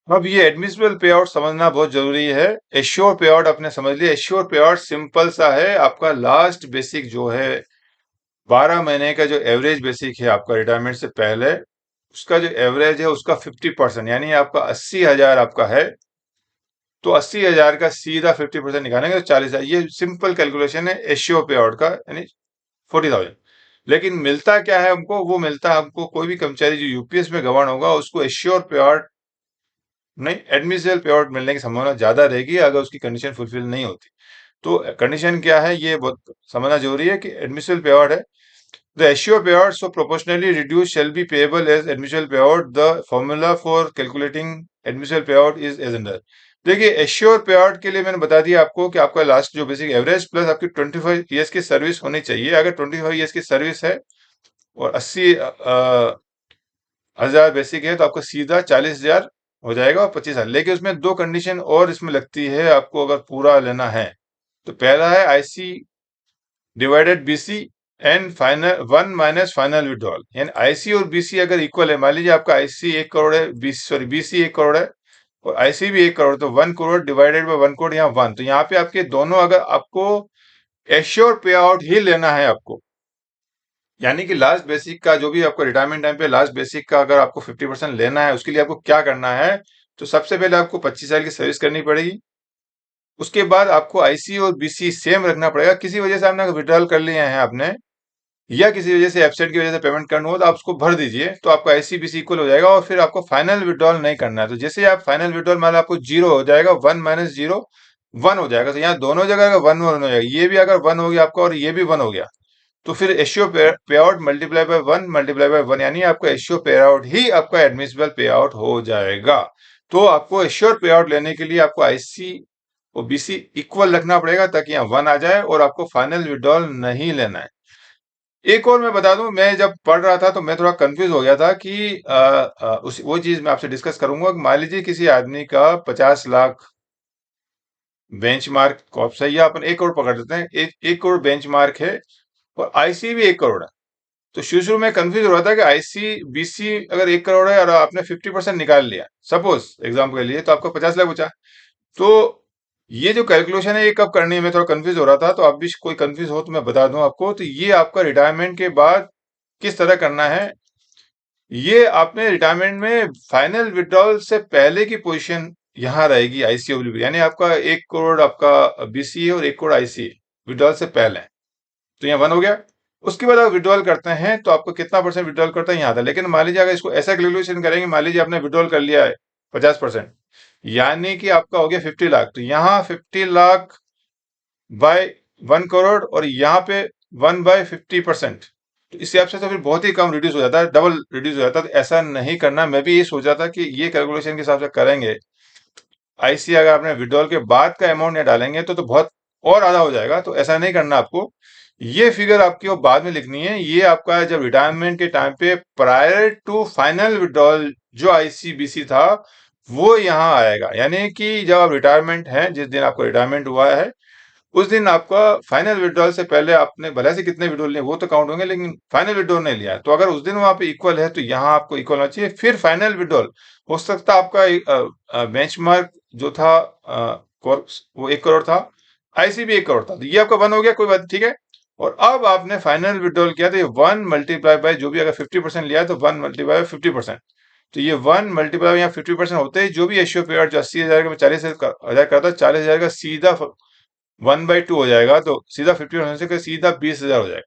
अब ये एडमिसिबल पे आउट समझना बहुत जरूरी है। एश्योर पे आउट आपने समझ लिया। एश्योर पे आउट सिंपल सा है, आपका लास्ट बेसिक जो है 12 महीने का जो एवरेज बेसिक है आपका रिटायरमेंट से पहले, उसका जो एवरेज है उसका 50%, यानी आपका 80,000 आपका है, तो 80,000 का सीधा 50% निकालेंगे तो 40,000। ये सिंपल कैलकुलेशन है एश्योर पे आउट का, यानी 40,000। लेकिन मिलता क्या है हमको? वो मिलता है हमको कोई भी कर्मचारी जो यूपीएस में गवर्न होगा उसको एश्योर पे आउट नहीं, एडमिसिबल पे आउट मिलने की संभावना ज्यादा रहेगी अगर उसकी कंडीशन फुलफिल नहीं होती। तो कंडीशन क्या है ये बहुत समझना जरूरी है कि एडमिसिबल पे आउट है। The assured payout so proportionally reduced shall be payable as admissible payout. The formula for calculating admissible payout is as under. देखिए एश्योर पे आउट के लिए मैंने बता दिया आपको कि आपका लास्ट जो बेसिक एवरेज प्लस आपकी 25 ईयर्स की सर्विस होनी चाहिए। अगर 25 ईयर्स की सर्विस है और 80,000 बेसिक है तो आपको सीधा 40,000 हो जाएगा और 25 साल। लेकिन उसमें दो कंडीशन और इसमें लगती है आपको अगर पूरा लेना है। तो पहला है IC divided BC and final 1 - final withdrawal, यानी आईसी और बीसी अगर इक्वल है, मान लीजिए आपका आईसी 1 करोड़ है, बीसी 1 करोड़ है और आईसी भी 1 करोड़, तो 1 करोड़ डिवाइडेड बाय 1 करोड़ यहाँ 1, तो यहाँ पे आपके दोनों अगर आपको एश्योर पे आउट ही लेना है आपको, यानी कि लास्ट बेसिक का जो भी आपको रिटायरमेंट टाइम पे लास्ट बेसिक का अगर आपको 50% लेना है, उसके लिए आपको क्या करना है? तो सबसे पहले आपको 25 साल की सर्विस करनी पड़ेगी। उसके बाद आपको आईसी और बीसी सेम रखना पड़ेगा। किसी वजह से आपने विड्रॉल कर लिए हैं आपने, या किसी वजह से एब्सेंट की वजह से पेमेंट करना हो, तो आप उसको भर दीजिए, तो आपका आईसीबीसी इक्वल हो जाएगा। और फिर आपको फाइनल विड्रॉल नहीं करना है। तो जैसे आप फाइनल विड्रॉल मान लो आपको 0 हो जाएगा, 1 - 0 1 हो जाएगा। तो यहाँ दोनों जगह अगर 1 हो जाएगा, ये भी अगर 1 हो गया आपका और ये भी 1 हो गया, तो फिर एशियो पे out multiply by 1 multiply by 1, यानी आपका एशियो पे आउट ही आपका एडमिसिबल पे आउट हो जाएगा। तो आपको एश्योर पे आउट लेने के लिए आपको आईसी और बीसी इक्वल रखना पड़ेगा ताकि यहाँ 1 आ जाए और आपको फाइनल विड्रॉल नहीं लेना है। एक और मैं बता दूं, मैं जब पढ़ रहा था तो मैं थोड़ा कंफ्यूज हो गया था कि वो चीज मैं आपसे डिस्कस करूंगा। मान लीजिए किसी आदमी का 50 लाख बेंचमार्क कॉप्स है, या अपन 1 करोड़ पकड़ लेते हैं, 1 करोड़ बेंचमार्क है और आईसी भी 1 करोड़ है। तो शुरू शुरू में कंफ्यूज हो रहा था कि आईसी बीसी अगर 1 करोड़ है और आपने 50% निकाल लिया सपोज एग्जाम्पल के लिए, तो आपको 50 लाख बचा। तो ये जो कैलकुलेशन है ये कब करनी है, मैं थोड़ा कंफ्यूज हो रहा था। तो आप भी कोई कंफ्यूज हो तो मैं बता दूं आपको। तो ये आपका रिटायरमेंट के बाद किस तरह करना है, ये आपने रिटायरमेंट में फाइनल विड्रॉल से पहले की पोजीशन यहां रहेगी आईसीओब्ल्यू, यानी आपका 1 करोड़ आपका बीसी है और 1 करोड़ आईसी है विड्रॉल से पहले, तो यहाँ 1 हो गया। उसके बाद आप विड्रॉल करते हैं तो आपको कितना परसेंट विड्रॉल करता है यहाँ आता है। लेकिन मान लीजिए अगर इसको ऐसा कैलकुलेशन करेंगे, मान लीजिए आपने विड्रॉल कर लिया है 50%, यानी कि आपका हो गया 50 लाख, तो यहाँ 50 लाख बाय 1 करोड़ और यहाँ पे 1/50%, तो इस हिसाब से तो फिर बहुत ही कम रिड्यूस हो जाता है, डबल रिड्यूस हो जाता है। तो ऐसा नहीं करना। मैं भी ये सोचा था कि ये कैलकुलेशन के हिसाब से करेंगे, आईसी अगर आपने विड्रॉल के बाद का अमाउंट यहाँ डालेंगे तो बहुत और आधा हो जाएगा। तो ऐसा नहीं करना आपको। ये फिगर आपकी वो बाद में लिखनी है। ये आपका जब रिटायरमेंट के टाइम पे प्रायर टू फाइनल विड्रॉल जो आईसीबीसी था वो यहाँ आएगा, यानी कि जब आप रिटायरमेंट है, जिस दिन आपका रिटायरमेंट हुआ है उस दिन आपका फाइनल विड्रॉल से पहले आपने भले से कितने विड्रॉल लिए वो तो काउंट होंगे, लेकिन फाइनल विड्रॉल नहीं लिया है। तो अगर उस दिन वहां पे इक्वल है तो यहाँ आपको इक्वल होना चाहिए। फिर फाइनल विड्रॉल हो सकता है आपका बेंचमार्क जो था वो 1 करोड़ था, आईसी भी 1 करोड़ था, तो ये आपका 1 हो गया, कोई बात ठीक है। और अब आपने फाइनल विड्रॉल किया तो ये 1 मल्टीप्लाई बाय जो भी, अगर 50% लिया तो 1 मल्टीप्लाई बाय 50%। तो ये 1 मल्टीप्लाई यहाँ 50% होते ही जो भी एशियो पे जो 80,000 का 40,000 करता है, 40,000 का सीधा 1/2 हो जाएगा, तो सीधा 50% से सीधा 20,000 हो जाएगा।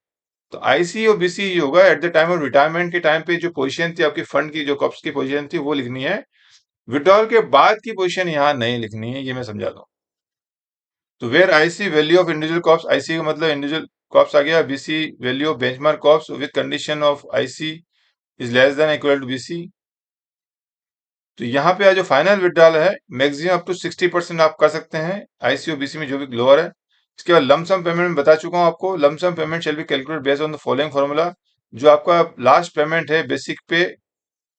तो आईसी और बीसी ये होगा at the time of retirement के टाइम पे जो पोजीशन थी आपकी फंड की, जो कॉप्स की पोजीशन थी वो लिखनी है। विड्रॉल के बाद की पोजीशन यहाँ नहीं लिखनी है, ये मैं समझा दूं। तो where IC value of individual corpus, IC का मतलब इंडिविजुअल कॉप्स आ गया, BC value of benchmark corpus with condition of IC is less than equal to BC. तो यहाँ पे जो फाइनल विड्रॉल है मैक्सिमम अप टू 60% आप कर सकते हैं आईसी और बीसी में जो भी लोअर है। इसके बाद लमसम पेमेंट में बता चुका हूँ आपको, lump sum payment shall be calculate based on the following formula. जो आपका लास्ट पेमेंट है बेसिक पे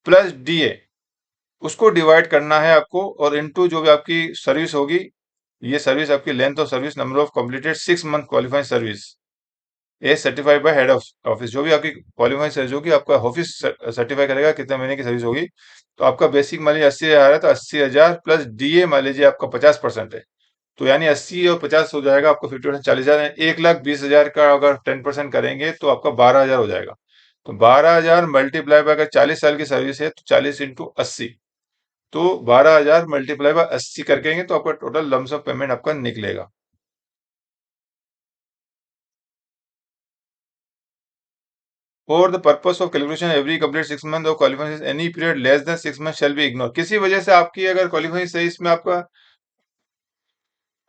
प्लस डीए, उसको डिवाइड करना है आपको, और इनटू जो भी आपकी सर्विस होगी, ये सर्विस आपकी length of service, number of completed 6 month qualifying service A certified by head of office. जो भी आपकी क्वालिफाइंग सर्विस होगी, आपका ऑफिस सर्टिफाई करेगा कितने महीने की सर्विस होगी। तो आपका बेसिक मान लीजिए 80,000 है, तो 80,000 प्लस डीए मान लीजिए आपका 50% है, तो यानी 80 और 50 हो जाएगा आपको 50%, 40,000 है। 1,20,000 का अगर 10% करेंगे तो आपका 12,000 हो जाएगा। तो 12,000 मल्टीप्लाई बाय, अगर 40 साल की सर्विस है तो 40 इंटू 80, तो 12,000 मल्टीप्लाई बाय 80 करके तो आपका टोटल लमसम पेमेंट आपका निकलेगा। For the purpose of calculation, every complete 6 month of qualifying any period less than 6 months shall be ignored। किसी वजह से आपकी अगर क्वालिफाइंग सही इसमें आपका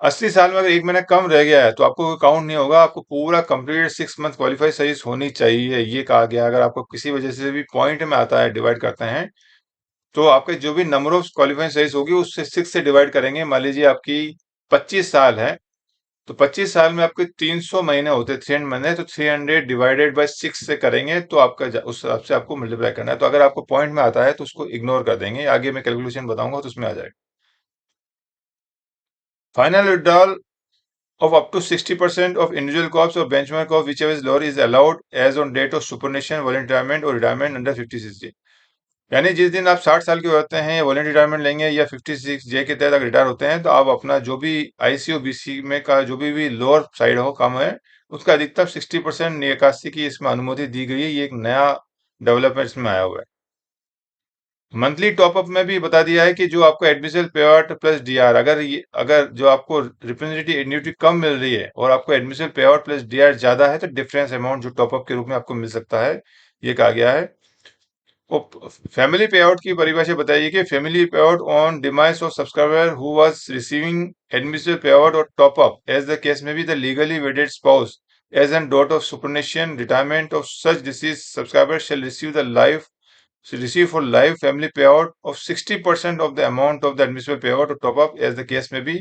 80 साल में अगर 1 महीना कम रह गया है तो आपको काउंट नहीं होगा, आपको पूरा कंप्लीट 6 मंथ क्वालिफाई सही होनी चाहिए, ये कहा गया। अगर आपको किसी वजह से भी पॉइंट में आता है, डिवाइड करते हैं, तो आपके जो भी नंबर ऑफ क्वालिफाइंग सही होगी उससे 6 से डिवाइड करेंगे। मान लीजिए आपकी 25 साल है, तो 25 साल में आपके 300 महीने होते हैं, 300 महीने, तो 300 डिवाइडेड बाय 6 से करेंगे तो आपका उस हिसाब से आपको मल्टीप्लाई करना है। तो अगर आपको पॉइंट में आता है तो उसको इग्नोर कर देंगे, आगे मैं कैलकुलेशन बताऊंगा तो उसमें आ जाएगा। Final withdrawal of up to 60% of individual corps or benchmark of whichever is lower is allowed as on date of superannuation, voluntary retirement or retirement under 50cc। यानी जिस दिन आप 60 साल के होते हैं या वॉलंटरी रिटायरमेंट लेंगे या 56 जे के तहत अगर रिटायर होते हैं, तो आप अपना जो भी आईसी और बीसी में का जो भी लोअर साइड हो कम है, उसका अधिकतम 60% निकासी की इसमें अनुमति दी गई है। ये एक नया डेवलपमेंट इसमें आया हुआ है। मंथली टॉपअप में भी बता दिया है कि जो आपको एडमिशनल पे आउट प्लस डीआर, अगर जो आपको रिप्रेजेंटेटिव एन्युटी कम मिल रही है और आपको एडमिशनल पे आउट प्लस डीआर ज्यादा है, तो डिफरेंस अमाउंट जो टॉपअप के रूप में आपको मिल सकता है, ये कहा गया है। फैमिली पे आउट की परिभाषा बताइए कि family pay out on demise of subscriber who was receiving admissible pay out or top up as the case may be the legally wedded spouse as on date of superannuation retirement of such deceased subscriber shall receive the life receive for life family payout of 60% of the amount of the admissible payout or top up as the case may be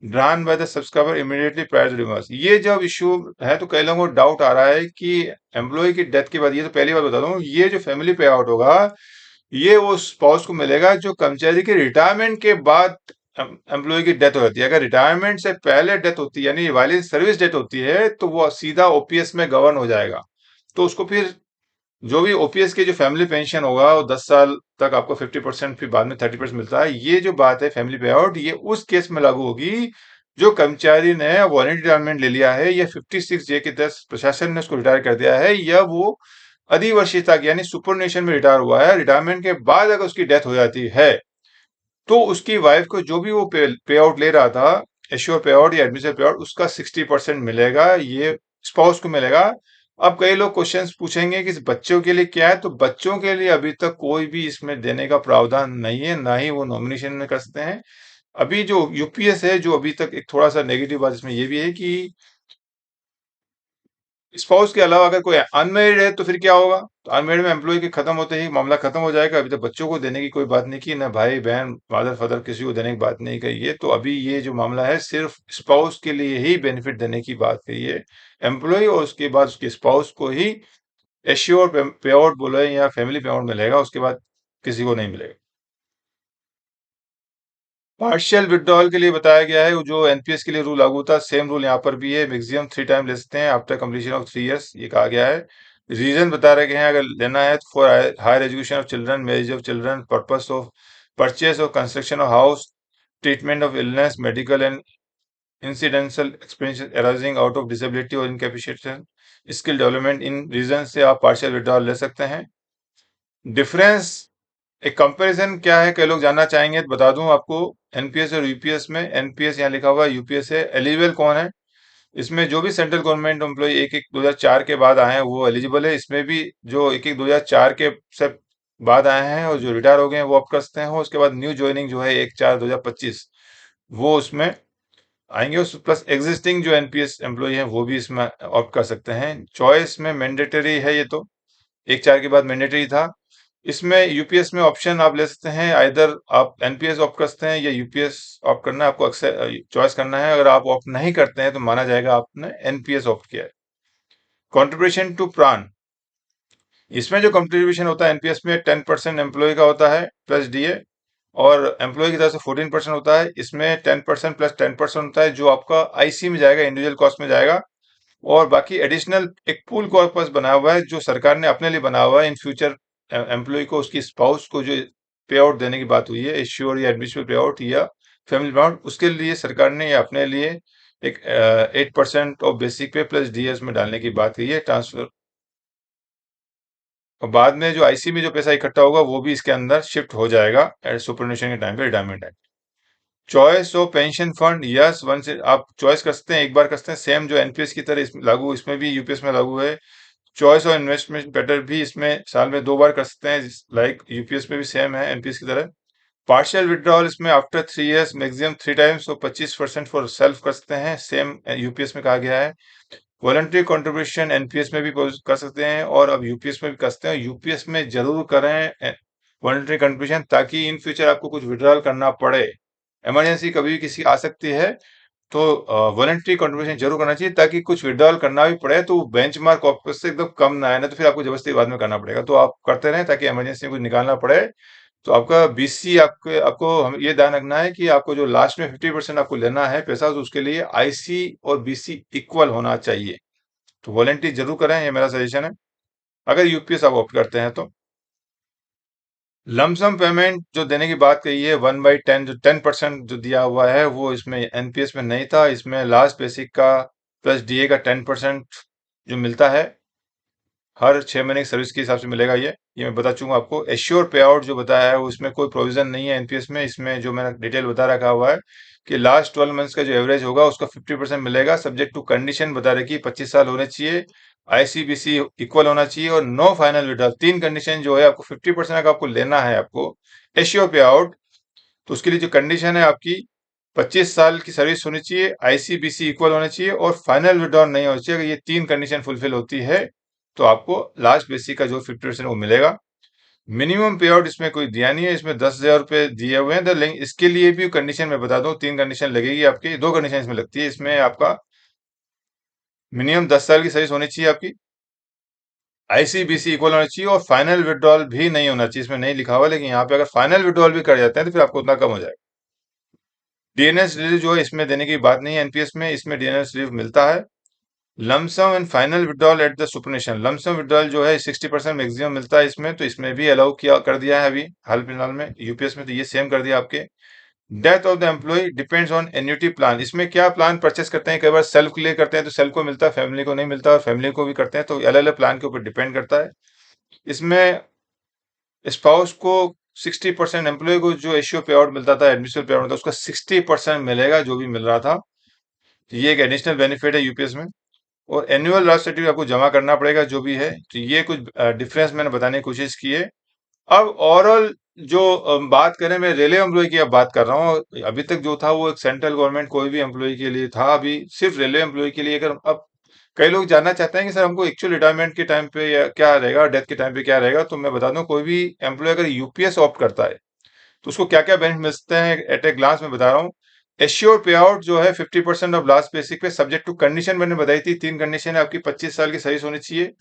drawn by the subscriber immediately prior to divorce। ये जब इश्यू है तो कई लोगों को डाउट आ रहा है कि एम्प्लॉय की डेथ के बाद, ये तो पहली बार बता दूं, ये जो फैमिली पे आउट होगा ये वो स्पाउस को मिलेगा जो कर्मचारी के रिटायरमेंट के बाद एम्प्लॉय की डेथ हो जाती है। अगर रिटायरमेंट से पहले डेथ होती है यानी वाली सर्विस डेथ होती है, तो वो सीधा ओपीएस में गवर्न हो जाएगा। तो उसको फिर जो भी ओपीएस के जो फैमिली पेंशन होगा वो 10 साल तक आपको 50%, फिर बाद में 30% मिलता है। ये जो बात है फैमिली पे आउट, ये उस केस में लागू होगी जो कर्मचारी ने वॉलंटरी रिटायरमेंट ले लिया है या 56 जे के तहत प्रशासन ने उसको रिटायर कर दिया है, या वो अधिवर्षीयता यानी सुपरनेशन में रिटायर हुआ है। रिटायरमेंट के बाद अगर उसकी डेथ हो जाती है तो उसकी वाइफ को जो भी वो पे आउट ले रहा था, एश्योर पे आउट या एडमिशन पे आउट, उसका 60% मिलेगा, ये स्पाउस को मिलेगा। अब कई लोग क्वेश्चंस पूछेंगे कि बच्चों के लिए क्या है, तो बच्चों के लिए अभी तक कोई भी इसमें देने का प्रावधान नहीं है, ना ही वो नॉमिनेशन में कर सकते हैं। अभी जो यूपीएस है, जो अभी तक एक थोड़ा सा नेगेटिव बात इसमें ये भी है कि स्पाउस के अलावा अगर कोई अनमेरिड है तो फिर क्या होगा, तो अनमेरिड में एम्प्लॉय के खत्म होते ही मामला खत्म हो जाएगा। अभी तो बच्चों को देने की कोई बात नहीं की, ना भाई बहन फादर फादर किसी को देने की बात नहीं कही है। तो अभी ये जो मामला है सिर्फ स्पाउस के लिए ही बेनिफिट देने की बात कही है, एम्प्लॉय और उसके बाद उसके स्पाउस को ही एश्योर पे आउट बोले या फैमिली पे आउट मिलेगा, उसके बाद किसी को नहीं मिलेगा। पार्शियल विड्रॉल के लिए बताया गया है जो एनपीएस के लिए रूल लागू था, सेम रूल यहाँ पर भी है। मैक्सिमम 3 टाइम ले सकते हैं आफ्टर कंप्लीशन ऑफ 3 इयर्स, ये कहा गया है। रीजन बता रहे हैं अगर लेना है तो for higher education of children, marriage of children, purpose of purchase or construction of house, treatment of illness, medical and incidental expenses arising out of disability or incapacitation, skill development, इन रीजन से आप पार्शियल विड्रॉल ले सकते हैं। डिफरेंस, एक कंपैरिजन क्या है, कई लोग जानना चाहेंगे, तो बता दूं आपको। एनपीएस और यूपीएस में, एनपीएस यहाँ लिखा हुआ है, यूपीएस है। एलिजिबल कौन है, इसमें जो भी सेंट्रल गवर्नमेंट एम्प्लॉय 1/1/2004 के बाद आए हैं वो एलिजिबल है। इसमें भी जो 1/1/2004 के से बाद आए हैं और जो रिटायर हो गए हैं वो आप कर सकते हैं। उसके बाद न्यू ज्वाइनिंग जो है 1/4/2025 वो उसमें आएंगे। उस प्लस एग्जिस्टिंग जो एनपीएस एम्प्लॉय हैं वो भी इसमें ऑप्ट कर सकते हैं। चॉइस में मैंडेटरी है, ये तो 1/4 के बाद मैंडेटरी था। इसमें यूपीएस में ऑप्शन आप ले सकते हैं, आइदर आप एनपीएस ऑप्ट कर सकते हैं या यूपीएस ऑप्ट करना है, आपको अक्सर चॉइस करना है। अगर आप ऑप्ट नहीं करते हैं तो माना जाएगा आपने एनपीएस ऑप्ट किया है। कॉन्ट्रीब्यूशन टू प्राण, इसमें जो कंट्रीब्यूशन होता है एनपीएस में 10% एम्प्लॉय का होता है प्लस डीए, और एम्प्लॉय की तरफ से 14% होता है। इसमें 10% प्लस 10% होता है जो आपका आईसी में जाएगा, इंडिविजुअल कॉस्ट में जाएगा। और बाकी एडिशनल एक पूल कॉर्पस बना हुआ है जो सरकार ने अपने लिए बना हुआ है। इन फ्यूचर एम्प्लॉय को उसकी स्पाउस को जो पे आउट देने की बात हुई है, एश्योर या एडमिशनल पे आउट या फैमिली पे आउट, उसके लिए सरकार ने अपने लिए एक 8% of basic pay plus DS में डालने की बात की है ट्रांसफर। और बाद में जो आईसी में जो पैसा इकट्ठा होगा वो भी इसके अंदर शिफ्ट हो जाएगा सुपरनेशन के टाइम पे retirement time. Choice of pension fund, yes one से आप चॉइस कर सकते हैं, एक बार कर सकते हैं। सेम जो एनपीएस की तरह लागू इसमें भी यूपीएस में लागू है। चॉइस और इन्वेस्टमेंट पैटर्न भी इसमें साल में 2 बार कर सकते हैं, लाइक यूपीएस में भी सेम है एनपीएस की तरह। पार्शियल विड्रॉल इसमें आफ्टर 3 इयर्स मैक्सिमम 3 टाइम्स और 25% फॉर सेल्फ कर सकते हैं, सेम यूपीएस में कहा गया है। वॉलंटरी कंट्रीब्यूशन एनपीएस में भी कर सकते हैं और अब यूपीएस में भी कर सकते हैं। यूपीएस में जरूर करें वॉलंटरी कंट्रीब्यूशन, ताकि इन फ्यूचर आपको कुछ विड्रॉल करना पड़े, इमरजेंसी कभी भी किसी आ सकती है, तो वॉलंटरी कंट्रीब्यूशन जरूर करना चाहिए, ताकि कुछ विड्रॉल करना भी पड़े तो बेंचमार्क ऑफिस से एकदम कम ना आए, ना तो फिर आपको जबरदस्ती बाद में करना पड़ेगा। तो आप करते रहें ताकि इमरजेंसी में कुछ निकालना पड़े तो आपका बीसी आपके आपको हम ये ध्यान रखना है कि आपको जो लास्ट में 50% आपको लेना है पैसा, तो उसके लिए आईसी और बीसी इक्वल होना चाहिए। तो वॉलंटरी जरूर करें, ये मेरा सजेशन है अगर यूपीएस आप ऑप्ट करते हैं तो। लमसम पेमेंट जो देने की बात कही है 1/10, जो 10% जो दिया हुआ है वो इसमें एनपीएस में नहीं था। इसमें लास्ट बेसिक का प्लस डीए का 10% जो मिलता है हर 6 महीने की सर्विस के हिसाब से मिलेगा। ये मैं बता चूंगा आपको। एश्योर पे आउट जो बताया है उसमें कोई प्रोविजन नहीं है एनपीएस में। इसमें जो मैंने डिटेल बता रखा हुआ है कि लास्ट 12 मंथ्स का जो एवरेज होगा उसका 50% मिलेगा, सब्जेक्ट टू कंडीशन बता रखी, 25 साल होने चाहिए, आईसीबीसी इक्वल होना चाहिए और नो फाइनल विड्रॉल। 3 कंडीशन जो है आपको 50% का आपको लेना है आपको एश्योर पे आउट, तो उसके लिए जो कंडीशन है आपकी 25 साल की सर्विस होनी चाहिए, आईसीबीसी इक्वल होना चाहिए और फाइनल विड्रॉल नहीं होना चाहिए। अगर ये 3 कंडीशन फुलफिल होती है तो आपको लास्ट बेसिक का जो 50% वो मिलेगा। मिनिमम पे आउट इसमें कोई दिया नहीं है, इसमें 10,000 रुपए दिए हुए हैं। लेकिन इसके लिए भी कंडीशन मैं बता दूं, 3 कंडीशन लगेगी आपकी, 2 कंडीशन इसमें लगती है। इसमें आपका मिनिमम 10 साल की सर्विस होनी चाहिए आपकी, आईसीबीसी इक्वल होना चाहिए और फाइनल विड्रॉल भी नहीं होना चाहिए। इसमें नहीं लिखा हुआ, लेकिन यहाँ पे अगर फाइनल विड्रॉल भी कर जाते हैं तो फिर आपको उतना कम हो जाएगा। डीएनएस रिलीव जो है इसमें देने की बात नहीं है एनपीएस में, इसमें डीएनएस रिलीव मिलता है। Lump sum and final withdrawal at the सुपरनेशन, lump sum withdrawal जो है 60% मैक्सिमम मिलता है इसमें, तो इसमें भी अलाउ किया कर दिया है अभी हाल फिलहाल में यूपीएस में, तो ये सेम कर दिया आपके। Death of the employee depends on annuity plan, इसमें क्या प्लान परचेस करते हैं, कई बार सेल्फ के लिए करते हैं तो सेल्फ को मिलता है, फैमिली को नहीं मिलता, और फैमिली को भी करते हैं तो अलग अलग प्लान के ऊपर डिपेंड करता है। इसमें स्पाउस को 60%, एम्प्लॉय को जो एशियो पे आउट मिलता था, एडमिशनल पे आउट मिलता था, उसका 60% मिलेगा जो भी मिल रहा था। तो ये एक एडिशनल बेनिफिट है यूपीएस में। और एनुअल लास्ट सर्टिफिकेट आपको जमा करना पड़ेगा जो भी है। तो ये कुछ डिफरेंस मैंने बताने की कोशिश की है। अब ओवरऑल जो बात करें, मैं रेलवे एम्प्लॉय की अब बात कर रहा हूँ। अभी तक जो था वो एक सेंट्रल गवर्नमेंट कोई भी एम्प्लॉय के लिए था, अभी सिर्फ रेलवे एम्प्लॉय के लिए। अगर अब कई लोग जानना चाहते हैं कि सर हमको एक्चुअल रिटायरमेंट के टाइम पे या क्या रहेगा, डेथ के टाइम पे क्या रहेगा, तो मैं बता दूं कोई भी एम्प्लॉय अगर यूपीएस ऑप्ट करता है तो उसको क्या क्या बेनिफिट मिलते हैं एट ए ग्लांस में बता रहा हूँ। एश्योर पे आउट जो है 50% ऑफ लास्ट बेसिक पे, सब्जेक्ट टू कंडीशन मैंने बताई थी। 3 कंडीशन है आपकी, 25 साल की सर्विस होनी चाहिए,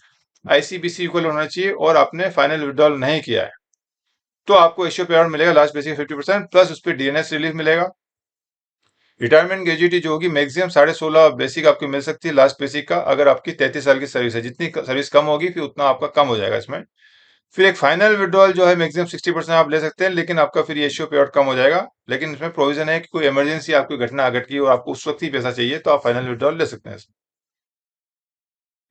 आईसीबीसी इक्वल होना चाहिए और आपने फाइनल विड्रॉल नहीं किया है, तो आपको एश्योर पे आउट मिलेगा लास्ट बेसिक 50% प्लस उस पर डीएनएस रिलीफ मिलेगा। रिटायरमेंट ग्रेजुइटी जो होगी मैक्सिमम 16.5 बेसिक आपकी मिल सकती है लास्ट बेसिक का, अगर आपकी 33 साल की सर्विस है। जितनी सर्विस कम होगी फिर उतना आपका कम हो जाएगा इसमें। फिर एक फाइनल विड्रॉल जो है मैक्सिमम 60% आप ले सकते हैं, लेकिन आपका फिर ये एश्योर पे आउट कम हो जाएगा। लेकिन इसमें प्रोविजन है कि कोई इमरजेंसी आपकी घटना घट गई और आपको उस वक्त ही पैसा चाहिए तो आप फाइनल विड्रॉल ले सकते हैं।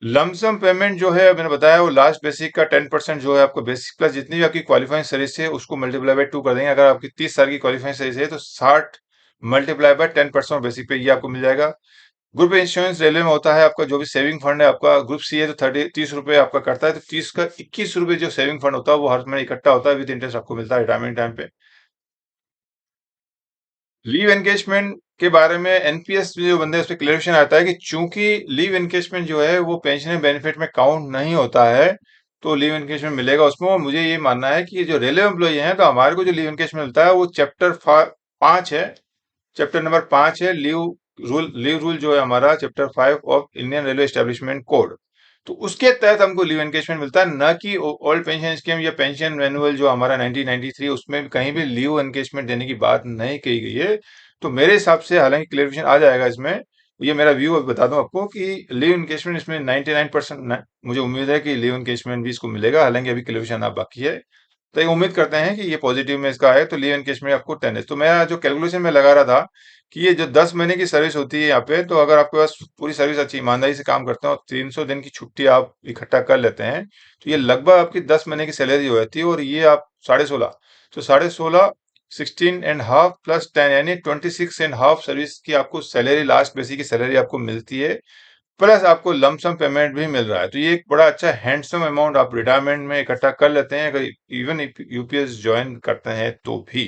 लमसम पेमेंट जो है मैंने बताया वो लास्ट बेसिक का 10% जो है आपको बेसिक प्लस जितनी भी आपकी क्वालिफाइंग सर्विस है उसको मल्टीप्लाई बाय 2 कर देंगे। अगर आपकी 30 साल की क्वालिफाइंग सर्विस है तो 60 मल्टीप्लाई बाय 10% बेसिक पे ये आपको मिल जाएगा। ग्रुप इंश्योरेंस रेलवे में होता है आपका, जो भी सेविंग फंड है आपका ग्रुप सी है तो 30 रुपए आपका करता है, तो 30 का 21 रुपए जो सेविंग फंड होता है वो हर महीने इकट्ठा होता है, विद इंटरेस्ट आपको मिलता है रिटायरमेंट टाइम पे। लीव एनकेजमेंट के बारे में एनपीएस जो बंदे उस पर क्लेरिफिकेशन आता है कि चूंकि लीव एनकेजमेंट जो है वो पेंशन बेनिफिट में काउंट नहीं होता है, तो लीव एनकेजमेंट मिलेगा उसमें। और मुझे ये मानना है कि जो रेलवे एम्प्लॉई है, तो हमारे को जो लीव एनकेजमेंट मिलता है वो चैप्टर 5 है, चैप्टर नंबर 5 है लीव रूल जो है हमारा chapter 5 of Indian railway establishment code. तो उसके तहत हमको लीव एनकेजमेंट मिलता है, न कि ओल्ड पेंशन स्कीम या पेंशन मैनुअल जो हमारा 1993 उसमें भी कहीं भी लीव एनकेजमेंट देने की बात नहीं कही गई है। तो मेरे हिसाब से हालांकि क्लेरिफिकेशन आ जाएगा इसमें, ये मेरा व्यू अभी बता दूं आपको कि लीव एनकेजमेंट इसमें 99% मुझे उम्मीद है कि लीव एनकेजमेंट भी इसको मिलेगा, हालांकि अभी क्लेरिफिकेशन आप बाकी है। तो ये उम्मीद करते हैं कि ये पॉजिटिव में इसका है, तो लीव एनकेजमेंट आपको 10 डेज। तो मैं जो कैलकुलेशन में लगा रहा था कि ये जो 10 महीने की सर्विस होती है यहाँ पे, तो अगर आपके पास पूरी सर्विस अच्छी ईमानदारी से काम करते हैं और 300 दिन की छुट्टी आप इकट्ठा कर लेते हैं, तो ये लगभग आपकी 10 महीने की सैलरी हो जाती है। और ये आप 16.5, तो 16.5 16.5 प्लस 10 यानी 26.5 सर्विस की आपको सैलरी, लास्ट बेसिक की सैलरी आपको मिलती है। प्लस आपको लमसम पेमेंट भी मिल रहा है। तो ये एक बड़ा अच्छा हैंडसम अमाउंट आप रिटायरमेंट में इकट्ठा कर लेते हैं, अगर इवन यूपीएस ज्वाइन करते हैं तो भी।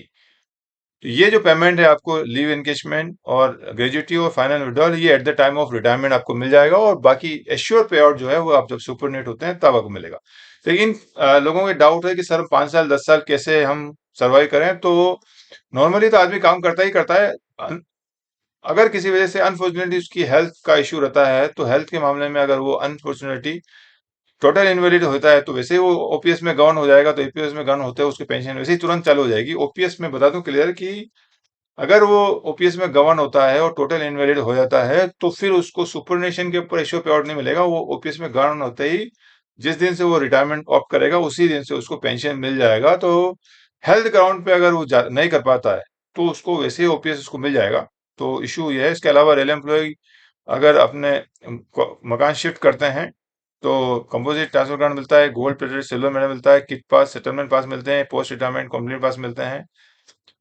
तो ये जो पेमेंट है आपको लीव एनकेजमेंट और ग्रेजुएटी और फाइनल विड्रॉल, ये at the time of retirement आपको मिल जाएगा। और बाकी एश्योर पे आउट जो है वो आप जब सुपरनेट होते हैं तब आपको मिलेगा। लेकिन लोगों के डाउट है कि सर 5 साल 10 साल कैसे हम सर्वाइव करें। तो नॉर्मली तो आदमी काम करता ही करता है। अगर किसी वजह से अनफॉर्चुनेटली उसकी हेल्थ का इश्यू रहता है, तो हेल्थ के मामले में अगर वो अनफॉर्चुनेटली टोटल इनवैलिड होता है, तो वैसे ही वो ओपीएस में गवर्न हो जाएगा। तो ईपीएस में गवर्न होते हैं उसकी पेंशन वैसे ही तुरंत चालू हो जाएगी। ओपीएस में बता दूं क्लियर कि अगर वो ओपीएस में गवर्न होता है और टोटल इनवैलिड हो जाता है, तो फिर उसको सुपरनेशन के ऊपर इश्यू पे आउट नहीं मिलेगा। वो ओपीएस में गवर्न होते ही जिस दिन से वो रिटायरमेंट ऑप्ट करेगा उसी दिन से उसको पेंशन मिल जाएगा। तो हेल्थ ग्राउंड पे अगर वो नहीं कर पाता है, तो उसको वैसे ही ओपीएस उसको मिल जाएगा। तो इशू ये है। इसके अलावा रेल एम्प्लॉय अगर अपने मकान शिफ्ट करते हैं, तो कंपोजिट ट्रांसफर कार्ड मिलता है, गोल्ड प्लेटेड सिल्वर मेडल मिलता है, किट पास, सेटलमेंट पास मिलते हैं, पोस्ट रिटायरमेंट कंप्लीट पास मिलते हैं।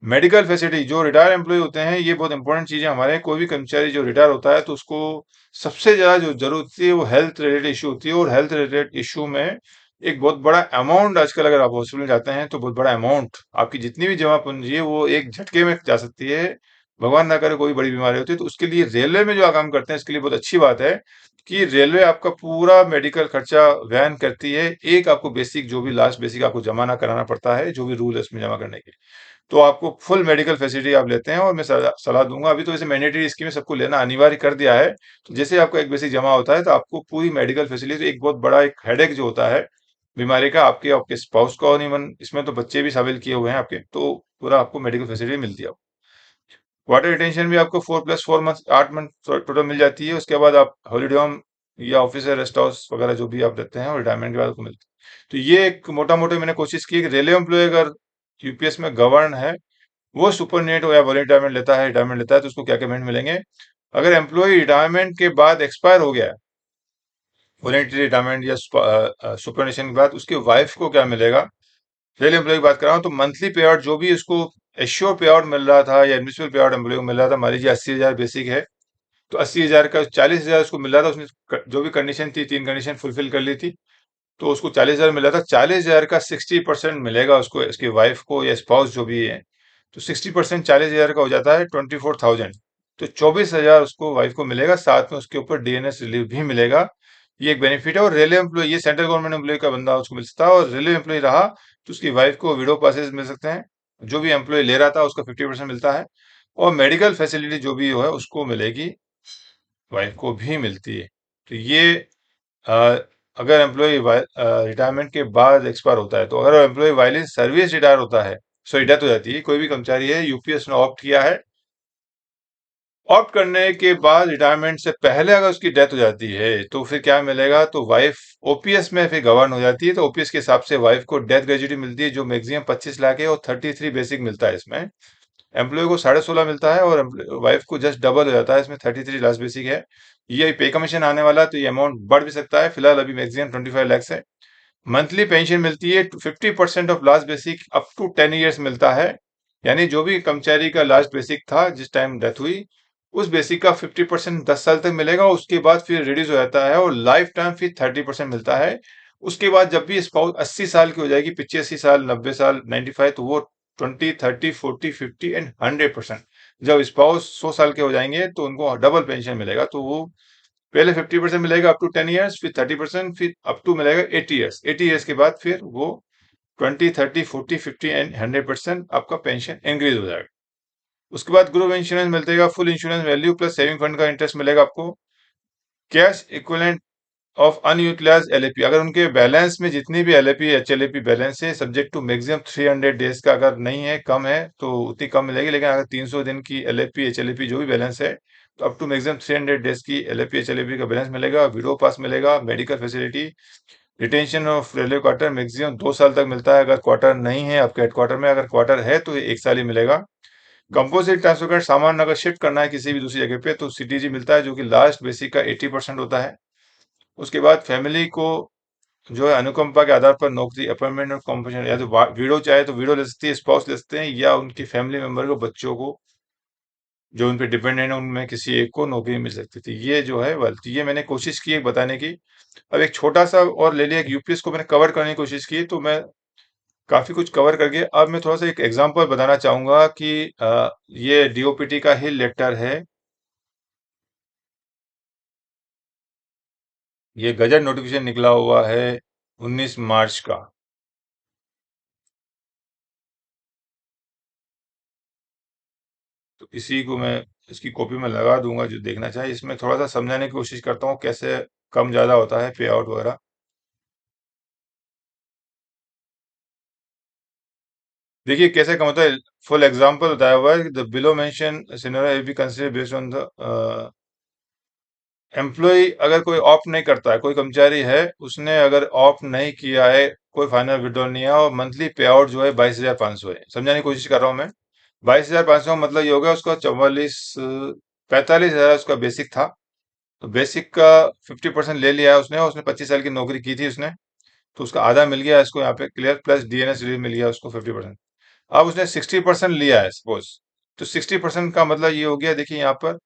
मेडिकल फैसिलिटी, जो रिटायर एम्प्लॉय होते हैं, ये बहुत इंपॉर्टेंट चीज है हमारे। कोई भी कर्मचारी जो रिटायर होता है, तो उसको सबसे ज्यादा जो जरूरत होती है वो हेल्थ रिलेटेड इशू होती है। और हेल्थ रिलेटेड इशू में एक बहुत बड़ा अमाउंट, आजकल अगर आप हॉस्पिटल जाते हैं तो बहुत बड़ा अमाउंट, आपकी जितनी भी जमा पूंजी है वो एक झटके में जा सकती है। भगवान ना करे कोई बड़ी बीमारी होती है, तो उसके लिए रेलवे में जो काम करते हैं, इसके लिए बहुत अच्छी बात है कि रेलवे आपका पूरा मेडिकल खर्चा वहन करती है। एक आपको बेसिक, जो भी लास्ट बेसिक आपको जमा ना कराना पड़ता है, जो भी रूल है उसमें जमा करने के, तो आपको फुल मेडिकल फैसिलिटी आप लेते हैं। और मैं सलाह दूंगा, अभी तो वैसे मैंडेटरी स्कीम में सबको लेना अनिवार्य कर दिया है। तो जैसे आपका एक बेसिक जमा होता है, तो आपको पूरी मेडिकल फैसिलिटी, एक बहुत बड़ा एक हेडेक जो होता है बीमारी का, आपके आपके स्पाउस का, और इवन इसमें तो बच्चे भी शामिल किए हुए हैं आपके, तो पूरा आपको मेडिकल फैसिलिटी मिलती है। वाटर रिटेंशन भी आपको 4+4 मंथ 8 मंथ टोटल मिल जाती है। उसके बाद आप हॉलीडे होम या ऑफिस रेस्ट हाउस वगैरह जो भी आप रहते हैं, और रिटायरमेंट के बाद आपको मिलती है। तो ये एक मोटा मोटी मैंने कोशिश की कि रेलवे एम्प्लॉय अगर यूपीएस में गवर्न है, वो सुपर नेट या रिटायरमेंट लेता है, तो उसको क्या क्या बेनिफिट मिलेंगे। अगर एम्प्लॉय रिटायरमेंट के बाद एक्सपायर हो गया है, वॉलंटरी रिटायरमेंट या सुपरनेशन के बाद, उसकी वाइफ को क्या मिलेगा। रेल एम्प्लॉय की बात कर रहा हूँ, तो मंथली पे आउट जो भी उसको एश्योर पे आउट मिल रहा था या एडमिशनल पे आउट एम्प्लॉय को मिल रहा था, मान लीजिए 80,000 बेसिक है, तो 80,000 का 40,000 उसको मिल रहा था। उसने जो भी कंडीशन थी, 3 कंडीशन फुलफिल कर ली थी, तो उसको 40,000 मिला था। 40,000 का 60% मिलेगा उसको, इसकी वाइफ को या स्पाउस जो भी है। तो 60% 40,000 का हो जाता है 24,000। तो 24,000 उसको वाइफ को मिलेगा, साथ में उसके ऊपर डीएनएस रिलीफ भी मिलेगा। ये एक बेनिफिट है। और रेलवे एम्प्लॉय, ये सेंट्रल गवर्नमेंट एम्प्लॉय का बंदा उसको मिल सकता है। और रेलवे एम्प्लॉय रहा तो उसकी वाइफ को विडो पासेस मिल सकते हैं। जो भी एम्प्लॉय ले रहा था उसका 50% मिलता है। और मेडिकल फैसिलिटी जो भी है उसको मिलेगी, वाइफ को भी मिलती है। तो ये अ, अगर एम्प्लॉय रिटायरमेंट के बाद एक्सपायर होता है, तो अगर एम्प्लॉय वायलिन सर्विस रिटायर होता है, सॉरी डेथ हो जाती है, कोई भी कर्मचारी है, यूपीएस ने ऑप्ट किया है, ऑप्ट करने के बाद रिटायरमेंट से पहले अगर उसकी डेथ हो जाती है, तो फिर क्या मिलेगा। तो वाइफ ओपीएस में फिर गवर्न हो जाती है। तो ओपीएस के हिसाब से वाइफ को डेथ ग्रेजुटी मिलती है, जो मैक्सिमम 25 लाख है, और 33 बेसिक मिलता है इसमें। एम्प्लॉय को 16.5 मिलता है, और वाइफ को जस्ट डबल हो जाता है, इसमें 33 लास्ट बेसिक है। ये पे कमीशन आने वाला है, तो ये अमाउंट बढ़ भी सकता है। फिलहाल अभी मैक्सिमम 25 लाख है। मंथली पेंशन मिलती है 50% of last basic up to 10 years मिलता है। यानी जो भी कर्मचारी का लास्ट बेसिक था जिस टाइम डेथ हुई, उस बेसिक का 50% 10 साल तक मिलेगा। उसके बाद फिर रिड्यूस हो जाता है, और लाइफ टाइम फिर 30% मिलता है। उसके बाद जब भी स्पाउस 80 साल की हो जाएगी, 85 साल, 90 साल, 95, तो वो 20, 30, 40, 50 एंड 100%। जब स्पाउस 100 साल के हो जाएंगे तो उनको डबल पेंशन मिलेगा। तो वो पहले 50% मिलेगा अप टू 10 ईयर्स, फिर 30%, फिर अप टू मिलेगा 80 ईयर्स। 80 ईयर्स के बाद फिर वो 20, 30, 40, 50 एंड 100% आपका पेंशन इंक्रीज हो जाएगा। उसके बाद ग्रुप इंश्योरेंस मिलेगा, full insurance value plus saving fund का इंटरेस्ट मिलेगा आपको। Cash equivalent of unutilised LAP, अगर उनके बैलेंस में जितनी भी एलएपी एचएलएपी बैलेंस है, सब्जेक्ट टू मैक्सिमम 300 डेज का, अगर नहीं है कम है तो उतनी कम मिलेगी। लेकिन अगर 300 दिन की एलएपी एचएलएपी जो भी बैलेंस है तो अप टू मैक्सिमम 300 डेज की एलएपी एचएलएपी का बैलेंस मिलेगा। विडो पास मिलेगा। Medical facility, retention of railway quarter maximum 2 साल तक मिलता है। अगर क्वार्टर नहीं है आपके हेडक्वार्टर में, अगर क्वार्टर है तो 1 साल ही मिलेगा। कंपोजिट ट्रांसफर का सामान अगर शिफ्ट करना है किसी भी दूसरी जगह पे तो सीटीजी मिलता है, जो कि लास्ट बेसिक का 80% होता है। उसके बाद फैमिली को जो है अनुकंपा के आधार पर नौकरी, अपॉइंटमेंट और कॉम्पेंसेशन, या तो विडो चाहे तो विडो ले सकती है, स्पाउस ले सकते हैं, या उनकी फैमिली मेंबर को, बच्चों को जो उन पे डिपेंडेंट है उनमें किसी एक को नौकरी मिल सकती थी। ये जो है ये मैंने कोशिश की है बताने की। अब एक छोटा सा और ले लिया, यूपीएस को मैंने कवर करने की कोशिश की, तो मैं काफी कुछ कवर करके अब मैं थोड़ा सा एक एग्जांपल बताना चाहूंगा कि ये डीओपीटी का ही लेटर है। ये गजट नोटिफिकेशन निकला हुआ है 19 मार्च का। तो इसी को मैं इसकी कॉपी में लगा दूंगा, जो देखना चाहे। इसमें थोड़ा सा समझाने की कोशिश करता हूँ कैसे कम ज्यादा होता है पे आउट वगैरह। देखिए कैसे कम होता है, फुल एग्जांपल बताया हुआ है। The below mention scenario be consider based on the employee. अगर कोई ऑप्ट नहीं करता है, कोई कर्मचारी है उसने अगर ऑप्ट नहीं किया है, कोई फाइनल विड्रॉल नहीं है, और मंथली पे आउट जो है 22,500 है। समझाने की कोशिश कर रहा हूँ मैं। 22,500 मतलब ये हो गया उसका 45,000 उसका बेसिक था। तो बेसिक का 50% ले लिया है उसने, और उसने 25 साल की नौकरी की थी उसने, तो उसका आधा मिल गया इसको यहाँ पे क्लियर, प्लस डीएनएस रिलीव मिल गया उसको 50%। अब उसने 60% लिया है सपोज, तो 60% का मतलब ये हो गया, देखिए यहाँ पर,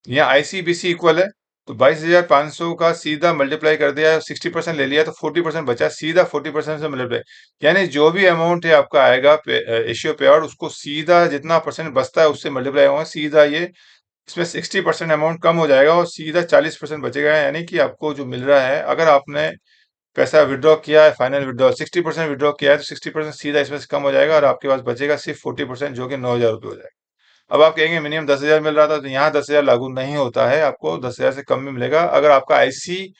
यहाँ आईसीबीसी इक्वल है, तो 22,500 का सीधा मल्टीप्लाई कर दिया है, 60% ले लिया तो 40% बचा, सीधा 40% से मल्टीप्लाई, यानी जो भी अमाउंट है आपका आएगा एशियो पे आउट, उसको सीधा जितना परसेंट बचता है उससे मल्टीप्लाई होगा सीधा। ये इसमें 60% अमाउंट कम हो जाएगा और सीधा 40% बचेगा। यानी कि आपको जो मिल रहा है, अगर आपने पैसा विड्रॉ किया है, फाइनल विड्रॉ 60% विड्रॉ किया है, तो 60% सीधा इसमें से कम हो जाएगा और आपके पास बचेगा सिर्फ 40%, जो कि 9,000 रुपये हो जाएगा। अब आप कहेंगे मिनिमम 10,000 मिल रहा था, तो यहाँ 10,000 लागू नहीं होता है, आपको 10,000 से कम में मिलेगा। अगर आपका आईसी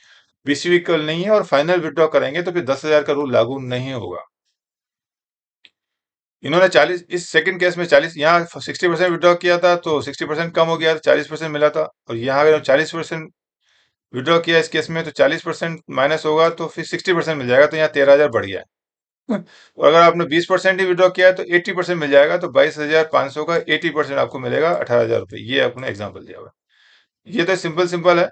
बीसी विकल नहीं है और फाइनल विड्रॉ करेंगे तो फिर 10,000 का रूल लागू नहीं होगा। इन्होंने 40, इस सेकंड केस में 40, यहाँ 60% विड्रॉ किया था तो 60% कम हो गया, तो 40% मिला था। और यहाँ अगर 40% विड्रॉ किया इस केस में, तो 40% माइनस होगा तो फिर 60% मिल जाएगा, तो यहाँ 13,000 बढ़ गया है। और अगर आपने 20% ही विड्रॉ किया है तो 80% मिल जाएगा, तो 22,500 का 80% आपको मिलेगा 18,000 रुपये। ये आपने एग्जाम्पल दिया हुआ है। ये तो सिंपल सिंपल है।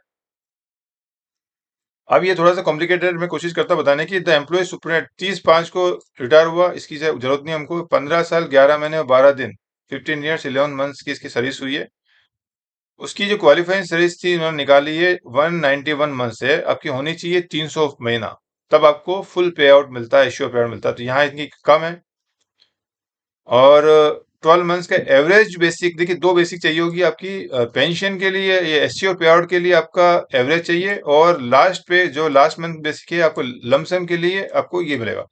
अब ये थोड़ा सा कॉम्प्लिकेटेड मैं कोशिश करता हूं बताने की। द एम्प्लॉय सुपर 30/5 को रिटायर हुआ, इसकी जरूरत नहीं हमको। 15 साल 11 महीने और 12 दिन, 15 ईयर्स 11 मंथ्स की इसकी सर्विस हुई है। उसकी जो क्वालिफाइंग सर्विस थी उन्होंने निकाली है 191 मंथ से, आपकी होनी चाहिए 300 महीना, तब आपको फुल पे आउट मिलता है, इश्यू पे आउट मिलता है। तो यहाँ इतनी कम है। और 12 मंथ्स का एवरेज बेसिक, देखिए दो बेसिक चाहिए होगी आपकी पेंशन के लिए, ये एससीओ पे आउट के लिए आपका एवरेज चाहिए, और लास्ट पे जो लास्ट मंथ बेसिक है आपको लमसम के लिए आपको ये मिलेगा।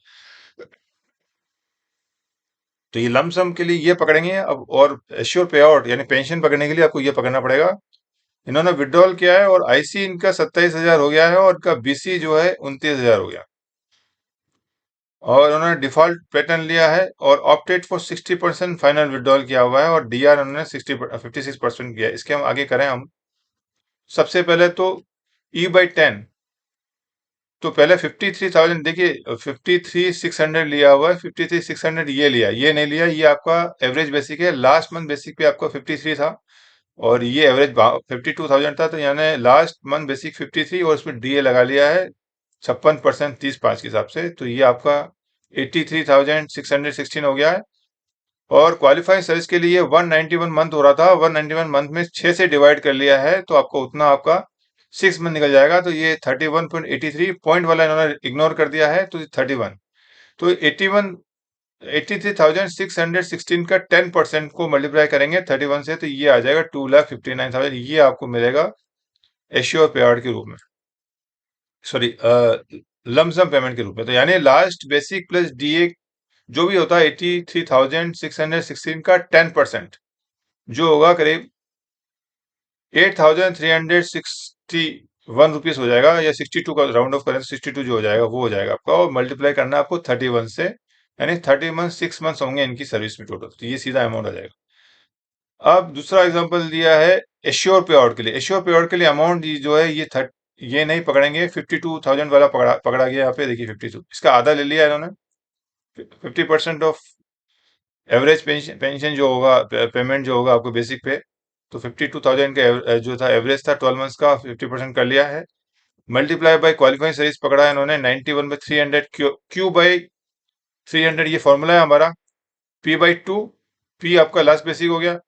तो ये लमसम के लिए ये पकड़ेंगे अब, और एश्योर पे आउट यानी पेंशन पकड़ने के लिए आपको ये पकड़ना पड़ेगा। इन्होंने विड्रॉल किया है और आईसी इनका 27,000 हो गया है, और इनका बीसी जो है 29,000 हो गया, और उन्होंने डिफॉल्ट पैटर्न लिया है और ऑप्टेड फॉर 60% फाइनल विड्रॉल किया हुआ है, और डीआर उन्होंने 56% किया है। इसके हम आगे करें हम, सबसे पहले तो E/10, तो पहले 53,000, देखिए 53,600 लिया हुआ है, 53,600 ये लिया, ये नहीं लिया, ये आपका एवरेज बेसिक है। लास्ट मंथ बेसिक पे आपका 53 था, और ये एवरेज 52,000 था, तो यानी लास्ट मंथ बेसिक 53 और उसमें डीए लगा लिया है 56%, 30/5 के हिसाब से, तो ये आपका 83,616 हो गया है। और क्वालिफाइंग सर्विस के लिए 191 मंथ हो रहा था, 191 मंथ में 6 से डिवाइड कर लिया है, तो आपको उतना आपका 6 मंथ निकल जाएगा। तो ये 31.83 पॉइंट वाला इन्होंने इग्नोर कर दिया है, तो 31, तो 81 83,616 का 10% को मल्टीप्लाई करेंगे 31 से, तो ये आ जाएगा 2,59,000। ये आपको मिलेगा एश्योर पे आउट के रूप में, सॉरी लमसम पेमेंट के रूप में। तो यानी लास्ट बेसिक प्लस डीए जो भी होता है 83,616 का 10% जो होगा करीब 8,361 रुपीज हो जाएगा, या 62 का राउंड ऑफ करें तो 62 जो हो जाएगा वो हो जाएगा आपका, और मल्टीप्लाई करना है आपको 31 से, यानी 30 मंथ 6 मंथ्स होंगे इनकी सर्विस में टोटल, तो ये सीधा अमाउंट आ जाएगा। अब दूसरा एग्जांपल दिया है एश्योर पे आउट के लिए। एश्योर पे आउट के लिए अमाउंट जो है ये नहीं पकड़ेंगे, 52,000 वाला पकड़ा गया यहाँ पे, देखिए 52, इसका आधा ले लिया इन्होंने। 50% ऑफ एवरेज पेंशन जो होगा, पेमेंट जो होगा आपको बेसिक पे, तो 52,000 का जो था एवरेज था 12 मंथ्स का, 50% कर लिया है। मल्टीप्लाई बाय क्वालिफाइंग सर्विस पकड़ा है इन्होंने 91/300, क्यू बाई 300, ये फॉर्मूला है हमारा। पी बाई टू, पी आपका लास्ट बेसिक हो गया,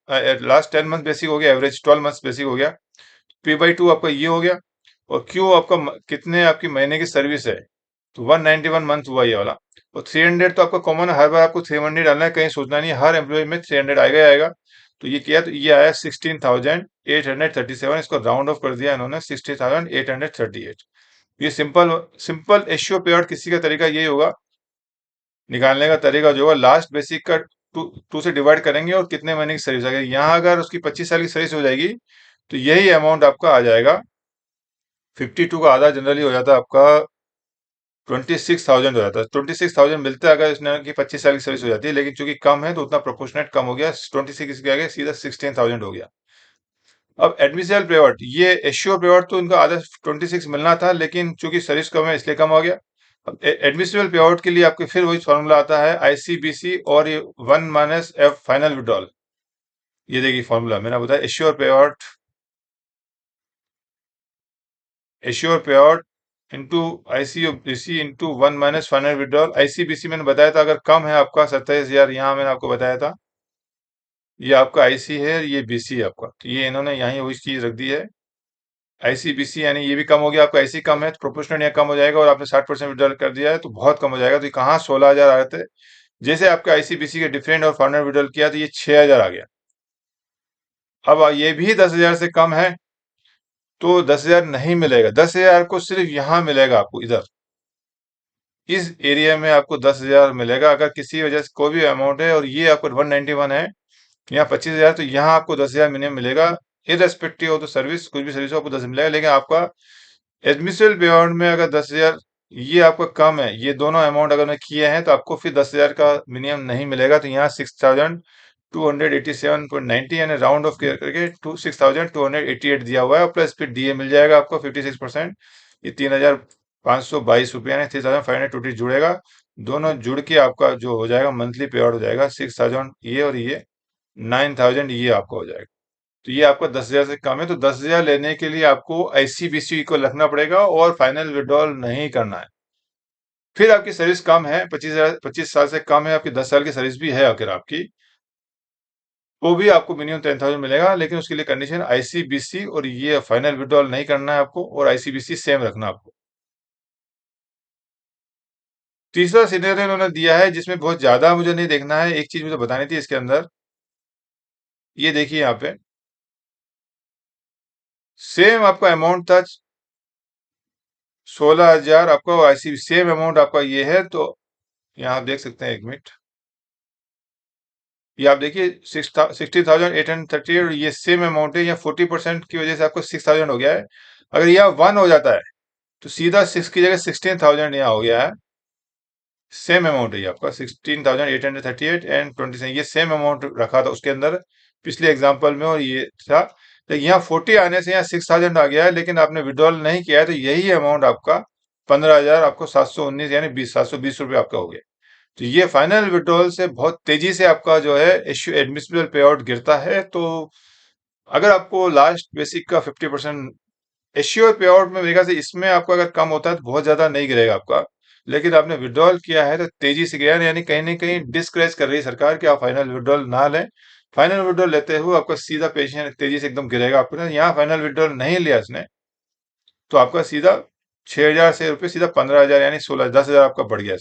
लास्ट 10 मंथ बेसिक हो गया, एवरेज 12 मंथ्स बेसिक हो गया, पी बाई टू आपका ये हो गया, और क्यू आपका कितने आपकी महीने की सर्विस है, तो 191 मंथ हुआ ये वाला। और 300 तो आपका कॉमन है, हर बार आपको 300 डालना है, कहीं सोचना नहीं है, हर एम्प्लॉय में 300 आएगा ही आएगा। तो ये किया, तो ये आया 16,837, इसको राउंड ऑफ कर दिया इन्होंने 60,838। ये सिंपल सिंपल एशियो पे आउट किसी का तरीका यही होगा, निकालने का तरीका जो होगा लास्ट बेसिक का टू से डिवाइड करेंगे और कितने महीने की सर्विस आ गई। यहाँ अगर उसकी 25 साल की सर्विस हो जाएगी तो यही अमाउंट आपका आ जाएगा। 52 का आधा जनरली हो जाता है आपका 26,000 हो जाता है, 26,000 मिलता है अगर इसने की 25 साल की सर्विस हो जाती है, लेकिन चूंकि कम है तो उतना प्रोपोर्शनेट कम हो गया, 26 के आगे सीधा 16,000 हो गया। अब एडमिसिबल पे आउट, ये एश्योर पे आउट तो इनका आधा 26 मिलना था, लेकिन चूंकि सर्विस कम है इसलिए कम हो गया। अब एडमिसिबल पे आउट के लिए आपके फिर वही फॉर्मूला आता है आईसीबीसी और ये 1 - F फाइनल विड्रॉल। ये देखिए फॉर्मूला मैंने बताया, assure pay out into ICBC into 1 - final withdrawal. ICBC मैंने बताया था अगर कम है आपका 27,000, यहाँ मैंने आपको बताया था ये आपका आईसी है, ये बीसी है आपका, तो ये इन्होंने यहाँ वही चीज रख दी है आईसीबीसी, यानी ये भी कम हो गया आपका, आईसी कम है तो प्रोपोर्शनल यहाँ कम हो जाएगा, और आपने 60% विड्रॉल कर दिया है तो बहुत कम हो जाएगा। तो ये कहाँ 16,000 आ रहे थे, जैसे आपके आईसीबीसी के डिफरेंट और फाइनल विड्रॉल किया तो ये 6,000 आ गया। अब ये भी 10,000 से कम है तो 10,000 नहीं मिलेगा, 10,000 को सिर्फ यहाँ मिलेगा आपको, इधर इस एरिया में आपको 10,000 मिलेगा। अगर किसी वजह से कोई भी अमाउंट है और ये आपको 191 है, यहाँ 25,000, तो यहाँ आपको 10,000 मिनिमम मिलेगा, इरेस्पेक्टिव हो तो सर्विस, कुछ भी सर्विस हो आपको 10 मिलेगा। लेकिन आपका एडमिसिबल पे आउट में अगर 10,000 ये आपका कम है, ये दोनों अमाउंट अगर मैं किए हैं तो आपको फिर 10,000 का मिनिमम नहीं मिलेगा। तो यहाँ 6,287.90, यानी राउंड ऑफ करके 6,288 दिया हुआ है, और प्लस फिर डीए मिल जाएगा आपको 56%, ये 3,522 रुपये, यानी 3,520 जुड़ेगा। दोनों जुड़ के आपका जो हो जाएगा मंथली पे आउट हो जाएगा 6,000 ये, और ये 9,000 ये आपका हो जाएगा। तो ये आपका 10,000 से कम है, तो 10,000 लेने के लिए आपको आईसीबीसी को रखना पड़ेगा और फाइनल विड्रॉल नहीं करना है। फिर आपकी सर्विस कम है, 25 साल से कम है, आपकी 10 साल की सर्विस भी है अगर आपकी, तो भी आपको मिनिमम 10,000 मिलेगा, लेकिन उसके लिए कंडीशन आईसीबीसी और ये फाइनल विड्रॉल नहीं करना है आपको, और आईसीबीसी सेम रखना आपको। तीसरा सिनेरियो इन्होंने दिया है जिसमें बहुत ज्यादा मुझे नहीं देखना है, एक चीज मुझे बतानी थी इसके अंदर, ये देखिए यहाँ पे सेम आपका अमाउंट था 16,000, आपका आईसी सेम अमाउंट आपका ये है, तो यहाँ आप देख सकते हैं, एक मिनट, ये आप देखिए 60,830, और ये सेम अमाउंट है, यहाँ 40% की वजह से आपको 6,000 हो गया है। अगर यहाँ 1 हो जाता है तो सीधा 6 की जगह 16,000 यहाँ हो गया है। सेम अमाउंट है ये आपका 16,838 एंड 20, ये सेम अमाउंट रखा था उसके अंदर पिछले एग्जाम्पल में, और ये था, तो यहाँ 40 आने से यहाँ 6,000 आ गया है, लेकिन आपने विड्रॉल नहीं किया है, तो यही अमाउंट आपका 15,000 आपको 719 यानी 720 रुपये आपका हो गया। तो ये फाइनल विड्रॉल से बहुत तेजी से आपका जो है इश्यू एडमिसिबल पे आउट गिरता है। तो अगर आपको लास्ट बेसिक का 50% एश्योर पे आउट में मिलेगा, से इसमें आपका अगर कम होता है तो बहुत ज्यादा नहीं गिरेगा आपका, लेकिन आपने विड्रॉल किया है तो तेजी से गया, यानी कहीं ना कहीं डिस्करेज कर रही है सरकार कि आप फाइनल विड्रॉल ना लें। फाइनल विड्रॉल लेते हुए आपका सीधा पेंशन तेजी से एकदम गिरेगा आपको, यहाँ फाइनल विड्रॉल नहीं लिया इसने, तो आपका सीधा 6,000 से रुपये सीधा 15,000 यानी 10,000 आपका बढ़ गया।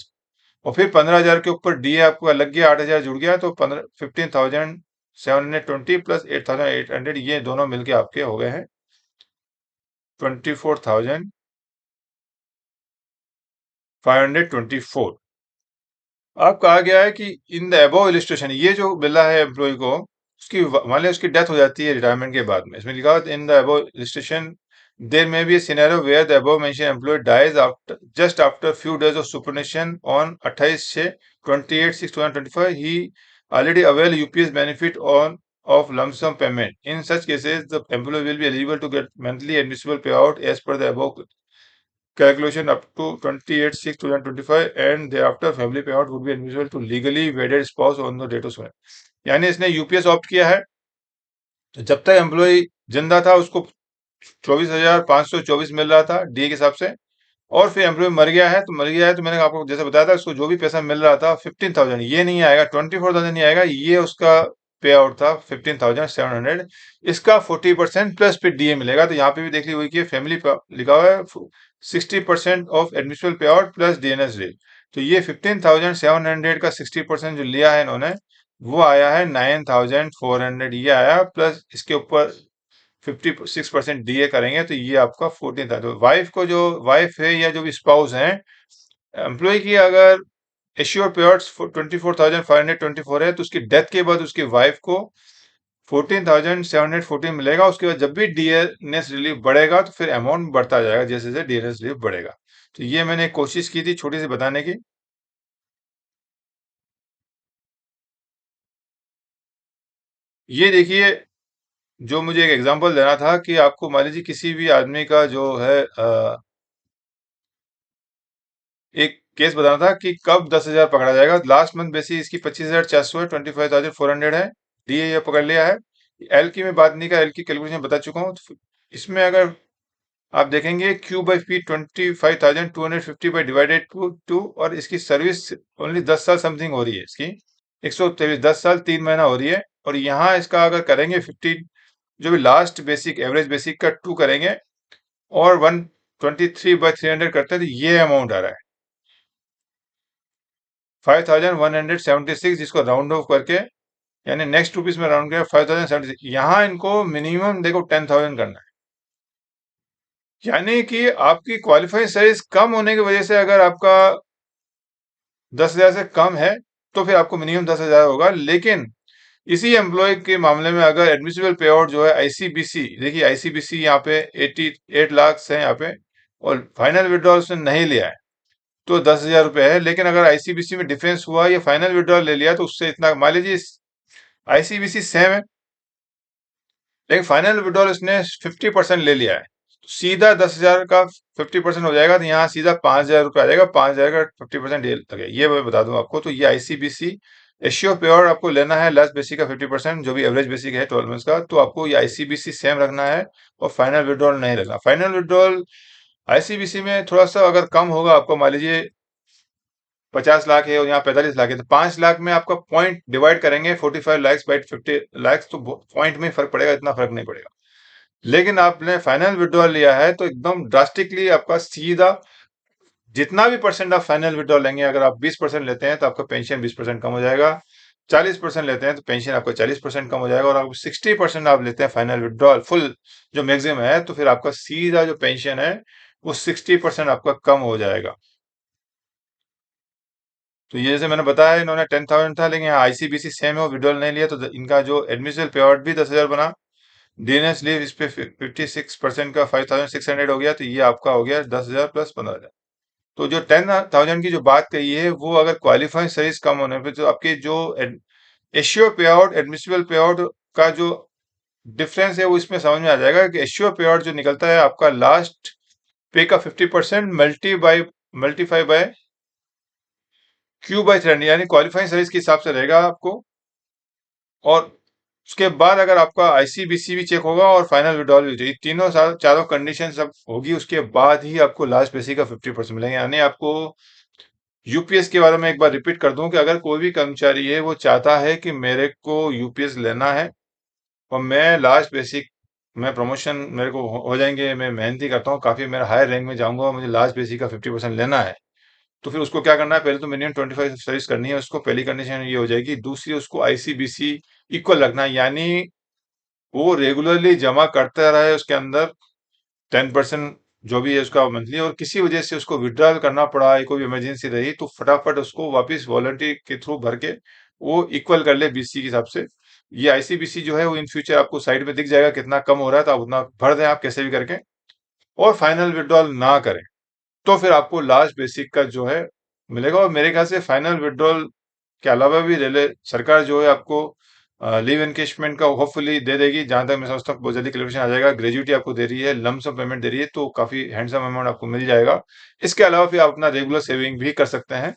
और फिर 15,000 के ऊपर डीए आपको लग गया, 8,000 जुड़ गया, तो 15,720 प्लस 8,800, ये दोनों मिलके आपके हो गए हैं 24,524। अब कहा गया है कि इन द अबव इलिस्ट्रेशन, ये जो मिला है एम्प्लॉय को, उसकी मान लिया उसकी डेथ हो जाती है रिटायरमेंट के बाद में, इसमें लिखा हुआ in the above illustration there may be a scenario where the above mention employee dies after just after few days of superannuation on 28/6/2025 he already avail UPS benefit on of lump sum payment. In such cases, the employee will be eligible to get monthly admissible payout as per the above calculation up to 28/6/2025 and thereafter family payout would be admissible to legally wedded spouse on the date of surrender. यानी इसने यूपीएस ऑप्ट किया है, तो जब तक एम्प्लॉय जिंदा था उसको 24,524 मिल रहा था डी के हिसाब से, और फिर एम्प्लॉय मर गया है तो मैंने आपको जैसे बताया था, उसको जो भी पैसा मिल रहा था 15,000, ये नहीं आएगा, 24,000 नहीं आएगा, ये उसका पे आउट था 15,700, इसका 40% प्लस फिर डीए मिलेगा। तो यहाँ पे भी देख ली हुई कि फैमिली लिखा हुआ है 60% of एडमिशनल pay out plus DNS rate. तो ये 15,700 का 60% जो लिया है इन्होंने, वो आया है 9,400, ये आया, प्लस इसके ऊपर 56% डीए करेंगे तो ये आपका 14 था। तो वाइफ को, जो वाइफ है या जो भी स्पाउस है एम्प्लॉय की, अगर एश्योर पे आउट 24,524 है, तो उसकी डेथ के बाद उसकी वाइफ को 14,714 मिलेगा। उसके बाद जब भी डीएनएस रिलीफ बढ़ेगा तो फिर अमाउंट बढ़ता जाएगा जैसे जैसे डीएनएस रिलीफ बढ़ेगा। तो ये मैंने कोशिश की थी छोटी सी बताने की। ये देखिए, जो मुझे एक एग्जांपल देना था कि आपको मान लीजिए किसी भी आदमी का जो है एक केस बताना था कि कब 10,000 पकड़ा जाएगा। लास्ट मंथ बेसिस इसकी 25,400 है, 25,400 है, डीए ये पकड़ लिया है। एल की मैं बात नहीं कर, एल की कैलकुलेशन बता चुका हूँ। तो इसमें अगर आप देखेंगे q by p 25,250 by divided two, और इसकी सर्विस ओनली 10 साल समथिंग हो रही है, इसकी 123, 10 साल 3 महीना हो रही है। और यहाँ इसका अगर करेंगे 15, जो भी लास्ट बेसिक एवरेज बेसिक का 2 करेंगे और 123/300 करते हैं, तो ये अमाउंट आ रहा है 5,176, जिसको राउंड ऑफ करके यानी नेक्स्ट रुपीज में राउंड किया 5,076। यहाँ इनको मिनिमम देखो 10,000 करना है, यानी कि आपकी क्वालिफाइंग सर्विस कम होने की वजह से अगर आपका 10,000 से कम है तो फिर आपको मिनिमम 10,000 होगा। लेकिन इसी एम्प्लॉय के मामले में अगर एडमिसिबल पे आउट जो है आईसीबीसी, देखिए आईसीबीसी यहाँ पे 88 लाख है यहाँ पे, और फाइनल विड्रॉल उसने नहीं लिया है तो 10,000 रुपए है। लेकिन अगर आईसीबीसी में डिफरेंस हुआ या फाइनल विड्रॉल ले लिया तो उससे इतना, मान लीजिए आईसीबीसी सेम है लेकिन फाइनल विड्रॉल इसने 50% ले लिया है, तो सीधा 10,000 का 50% हो जाएगा, तो यहाँ सीधा 5,000 रुपये आ जाएगा, 5,000 का 50% लगेगा। ये मैं बता दूं आपको। तो ये आईसीबीसी एशियो प्योर आपको लेना है, लास्ट बेसिक का 50%, जो भी एवरेज बेसिक है 12 मंथ्स का, तो आपको ये आईसीबीसी सेम रखना है और फाइनल विड्रॉल नहीं रखना। फाइनल विड्रॉल आईसीबीसी में थोड़ा सा अगर कम होगा, आपको मान लीजिए 50 लाख है और यहाँ 45 लाख है, तो 5 लाख में आपका पॉइंट डिवाइड करेंगे 45 लाख बाई 50 लाख, तो पॉइंट में फर्क पड़ेगा, इतना फर्क नहीं पड़ेगा। लेकिन आपने फाइनल विड्रॉल लिया है तो एकदम ड्रास्टिकली आपका सीधा, जितना भी परसेंट आप फाइनल विड्रॉल लेंगे, अगर आप 20% लेते हैं तो आपका पेंशन 20% कम हो जाएगा, 40% लेते हैं तो पेंशन आपका 40% कम हो जाएगा, और अगर 60% आप लेते हैं फाइनल विड्रॉल फुल जो मैक्सिमम है, तो फिर आपका सीधा जो पेंशन है वो 60% आपका कम हो जाएगा। तो ये जैसे मैंने बताया, इन्होंने 10,000 था लेकिन यहाँ आईसीबीसी सेम है, विड्रॉल नहीं लिया, तो इनका जो एडमिशनल पे आउट भी 10,000 बना, डीएनएस लीव इस पे 56% का 5,600 हो गया, तो ये आपका हो गया 10,000 प्लस 15,000। तो जो 10,000 की जो बात कही है, वो अगर क्वालिफाइंग सर्विस कम होने पे, तो आपके जो एश्योर पे आउट एडमिसिबल पे आउट का जो डिफरेंस है वो इसमें समझ में आ जाएगा कि एश्योर पे आउट जो निकलता है आपका लास्ट पे का 50% मल्टीफाई बाय Q/300, यानी क्वालिफाइंग सर्विस के हिसाब से रहेगा आपको। और उसके बाद अगर आपका आईसीबीसी भी चेक होगा और फाइनल विड्रॉल भी, चाहिए, तीनों चारों कंडीशन सब होगी, उसके बाद ही आपको लास्ट बेसिक का 50% मिलेंगे। यानी आपको यूपीएस के बारे में एक बार रिपीट कर दूं कि अगर कोई भी कर्मचारी है वो चाहता है कि मेरे को यूपीएस लेना है और मैं लास्ट बेसिक में प्रमोशन मेरे को हो जाएंगे, मैं मेहनती करता हूँ काफी, मेरा हायर रैंक में जाऊंगा और मुझे लास्ट बेसिक का 50% लेना है, तो फिर उसको क्या करना है, पहले तो मिनिमम 25 सर्विस करनी है उसको, पहली कंडीशन ये हो जाएगी। दूसरी, उसको आईसीबीसी इक्वल रखना है, यानी वो रेगुलरली जमा करता रहे उसके अंदर 10% जो भी है उसका मंथली, और किसी वजह से उसको विड्रॉल करना पड़ा है, कोई भी इमरजेंसी रही, तो फटाफट उसको वापस वॉलंटरी के थ्रू भर के वो इक्वल कर ले बीसी के हिसाब से। ये आईसीबीसी जो है वो इन फ्यूचर आपको साइड में दिख जाएगा कितना कम हो रहा है, तो आप उतना भर दें आप कैसे भी करके, और फाइनल विड्रॉल ना करें, तो फिर आपको लास्ट बेसिक का जो है मिलेगा। और मेरे ख्याल से फाइनल विड्रॉल के अलावा भी रेलवे सरकार जो है आपको लीव एनकेशमेंट का होपफुली दे देगी, जहां तक मैं समझता हूँ बहुत जल्दी क्लेरिफिकेशन आ जाएगा। ग्रेजुइटी आपको दे रही है, लमसम पेमेंट दे रही है, तो काफी हैंडसम अमाउंट आपको मिल जाएगा। इसके अलावा फिर आप अपना रेगुलर सेविंग भी कर सकते हैं।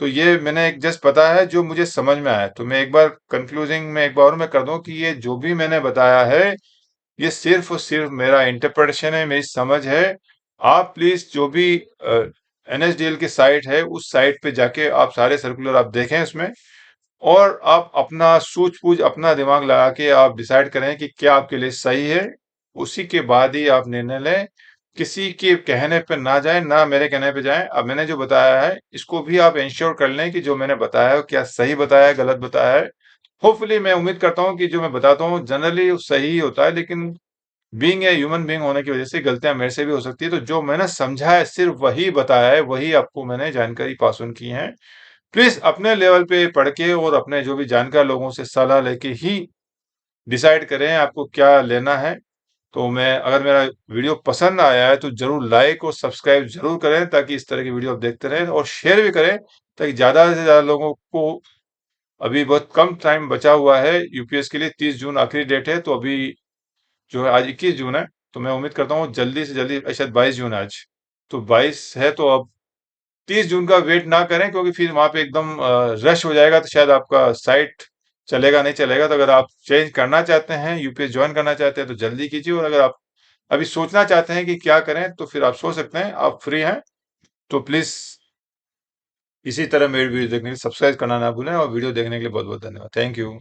तो ये मैंने एक जस्ट पता है जो मुझे समझ में आया, तो मैं एक बार कंक्लूजिंग में एक बार और मैं कर दूं कि ये जो भी मैंने बताया है ये सिर्फ और सिर्फ मेरा इंटरप्रिटेशन है, मेरी समझ है। आप प्लीज जो भी एनएसडीएल की साइट है उस साइट पे जाके आप सारे सर्कुलर आप देखें उसमें, और आप अपना सूझबूझ अपना दिमाग लगा के आप डिसाइड करें कि क्या आपके लिए सही है। उसी के बाद ही आप निर्णय लें, किसी के कहने पे ना जाएं, ना मेरे कहने पे जाएं। अब मैंने जो बताया है इसको भी आप इंश्योर कर लें कि जो मैंने बताया है क्या सही बताया है, गलत बताया है। होपफुली मैं उम्मीद करता हूं कि जो मैं बताता हूँ जनरली सही ही होता है, लेकिन बीइंग ए ह्यूमन बीइंग होने की वजह से गलतियां मेरे से भी हो सकती है। तो जो मैंने समझा है सिर्फ वही बताया है, वही आपको मैंने जानकारी पास ऑन की है। प्लीज अपने लेवल पे पढ़ के और अपने जो भी जानकार लोगों से सलाह लेके ही डिसाइड करें आपको क्या लेना है। तो मैं, अगर मेरा वीडियो पसंद आया है तो जरूर लाइक और सब्सक्राइब जरूर करें, ताकि इस तरह की वीडियो आप देखते रहें, और शेयर भी करें ताकि ज्यादा से ज्यादा लोगों को, अभी बहुत कम टाइम बचा हुआ है यूपीएस के लिए, 30 जून आखिरी डेट है। तो अभी जो है आज 21 जून है, तो मैं उम्मीद करता हूँ जल्दी से जल्दी, शायद 22 जून है आज, तो 22 है, तो अब 30 जून का वेट ना करें, क्योंकि फिर वहां पे एकदम रश हो जाएगा, तो शायद आपका साइट चलेगा नहीं चलेगा। तो अगर आप चेंज करना चाहते हैं, यूपीएस ज्वाइन करना चाहते हैं, तो जल्दी कीजिए। और अगर आप अभी सोचना चाहते हैं कि क्या करें, तो फिर आप सोच सकते हैं, आप फ्री हैं। तो प्लीज इसी तरह मेरी वीडियो देखने के लिए सब्सक्राइब करना ना भूलें, और वीडियो देखने के लिए बहुत बहुत धन्यवाद। Thank you.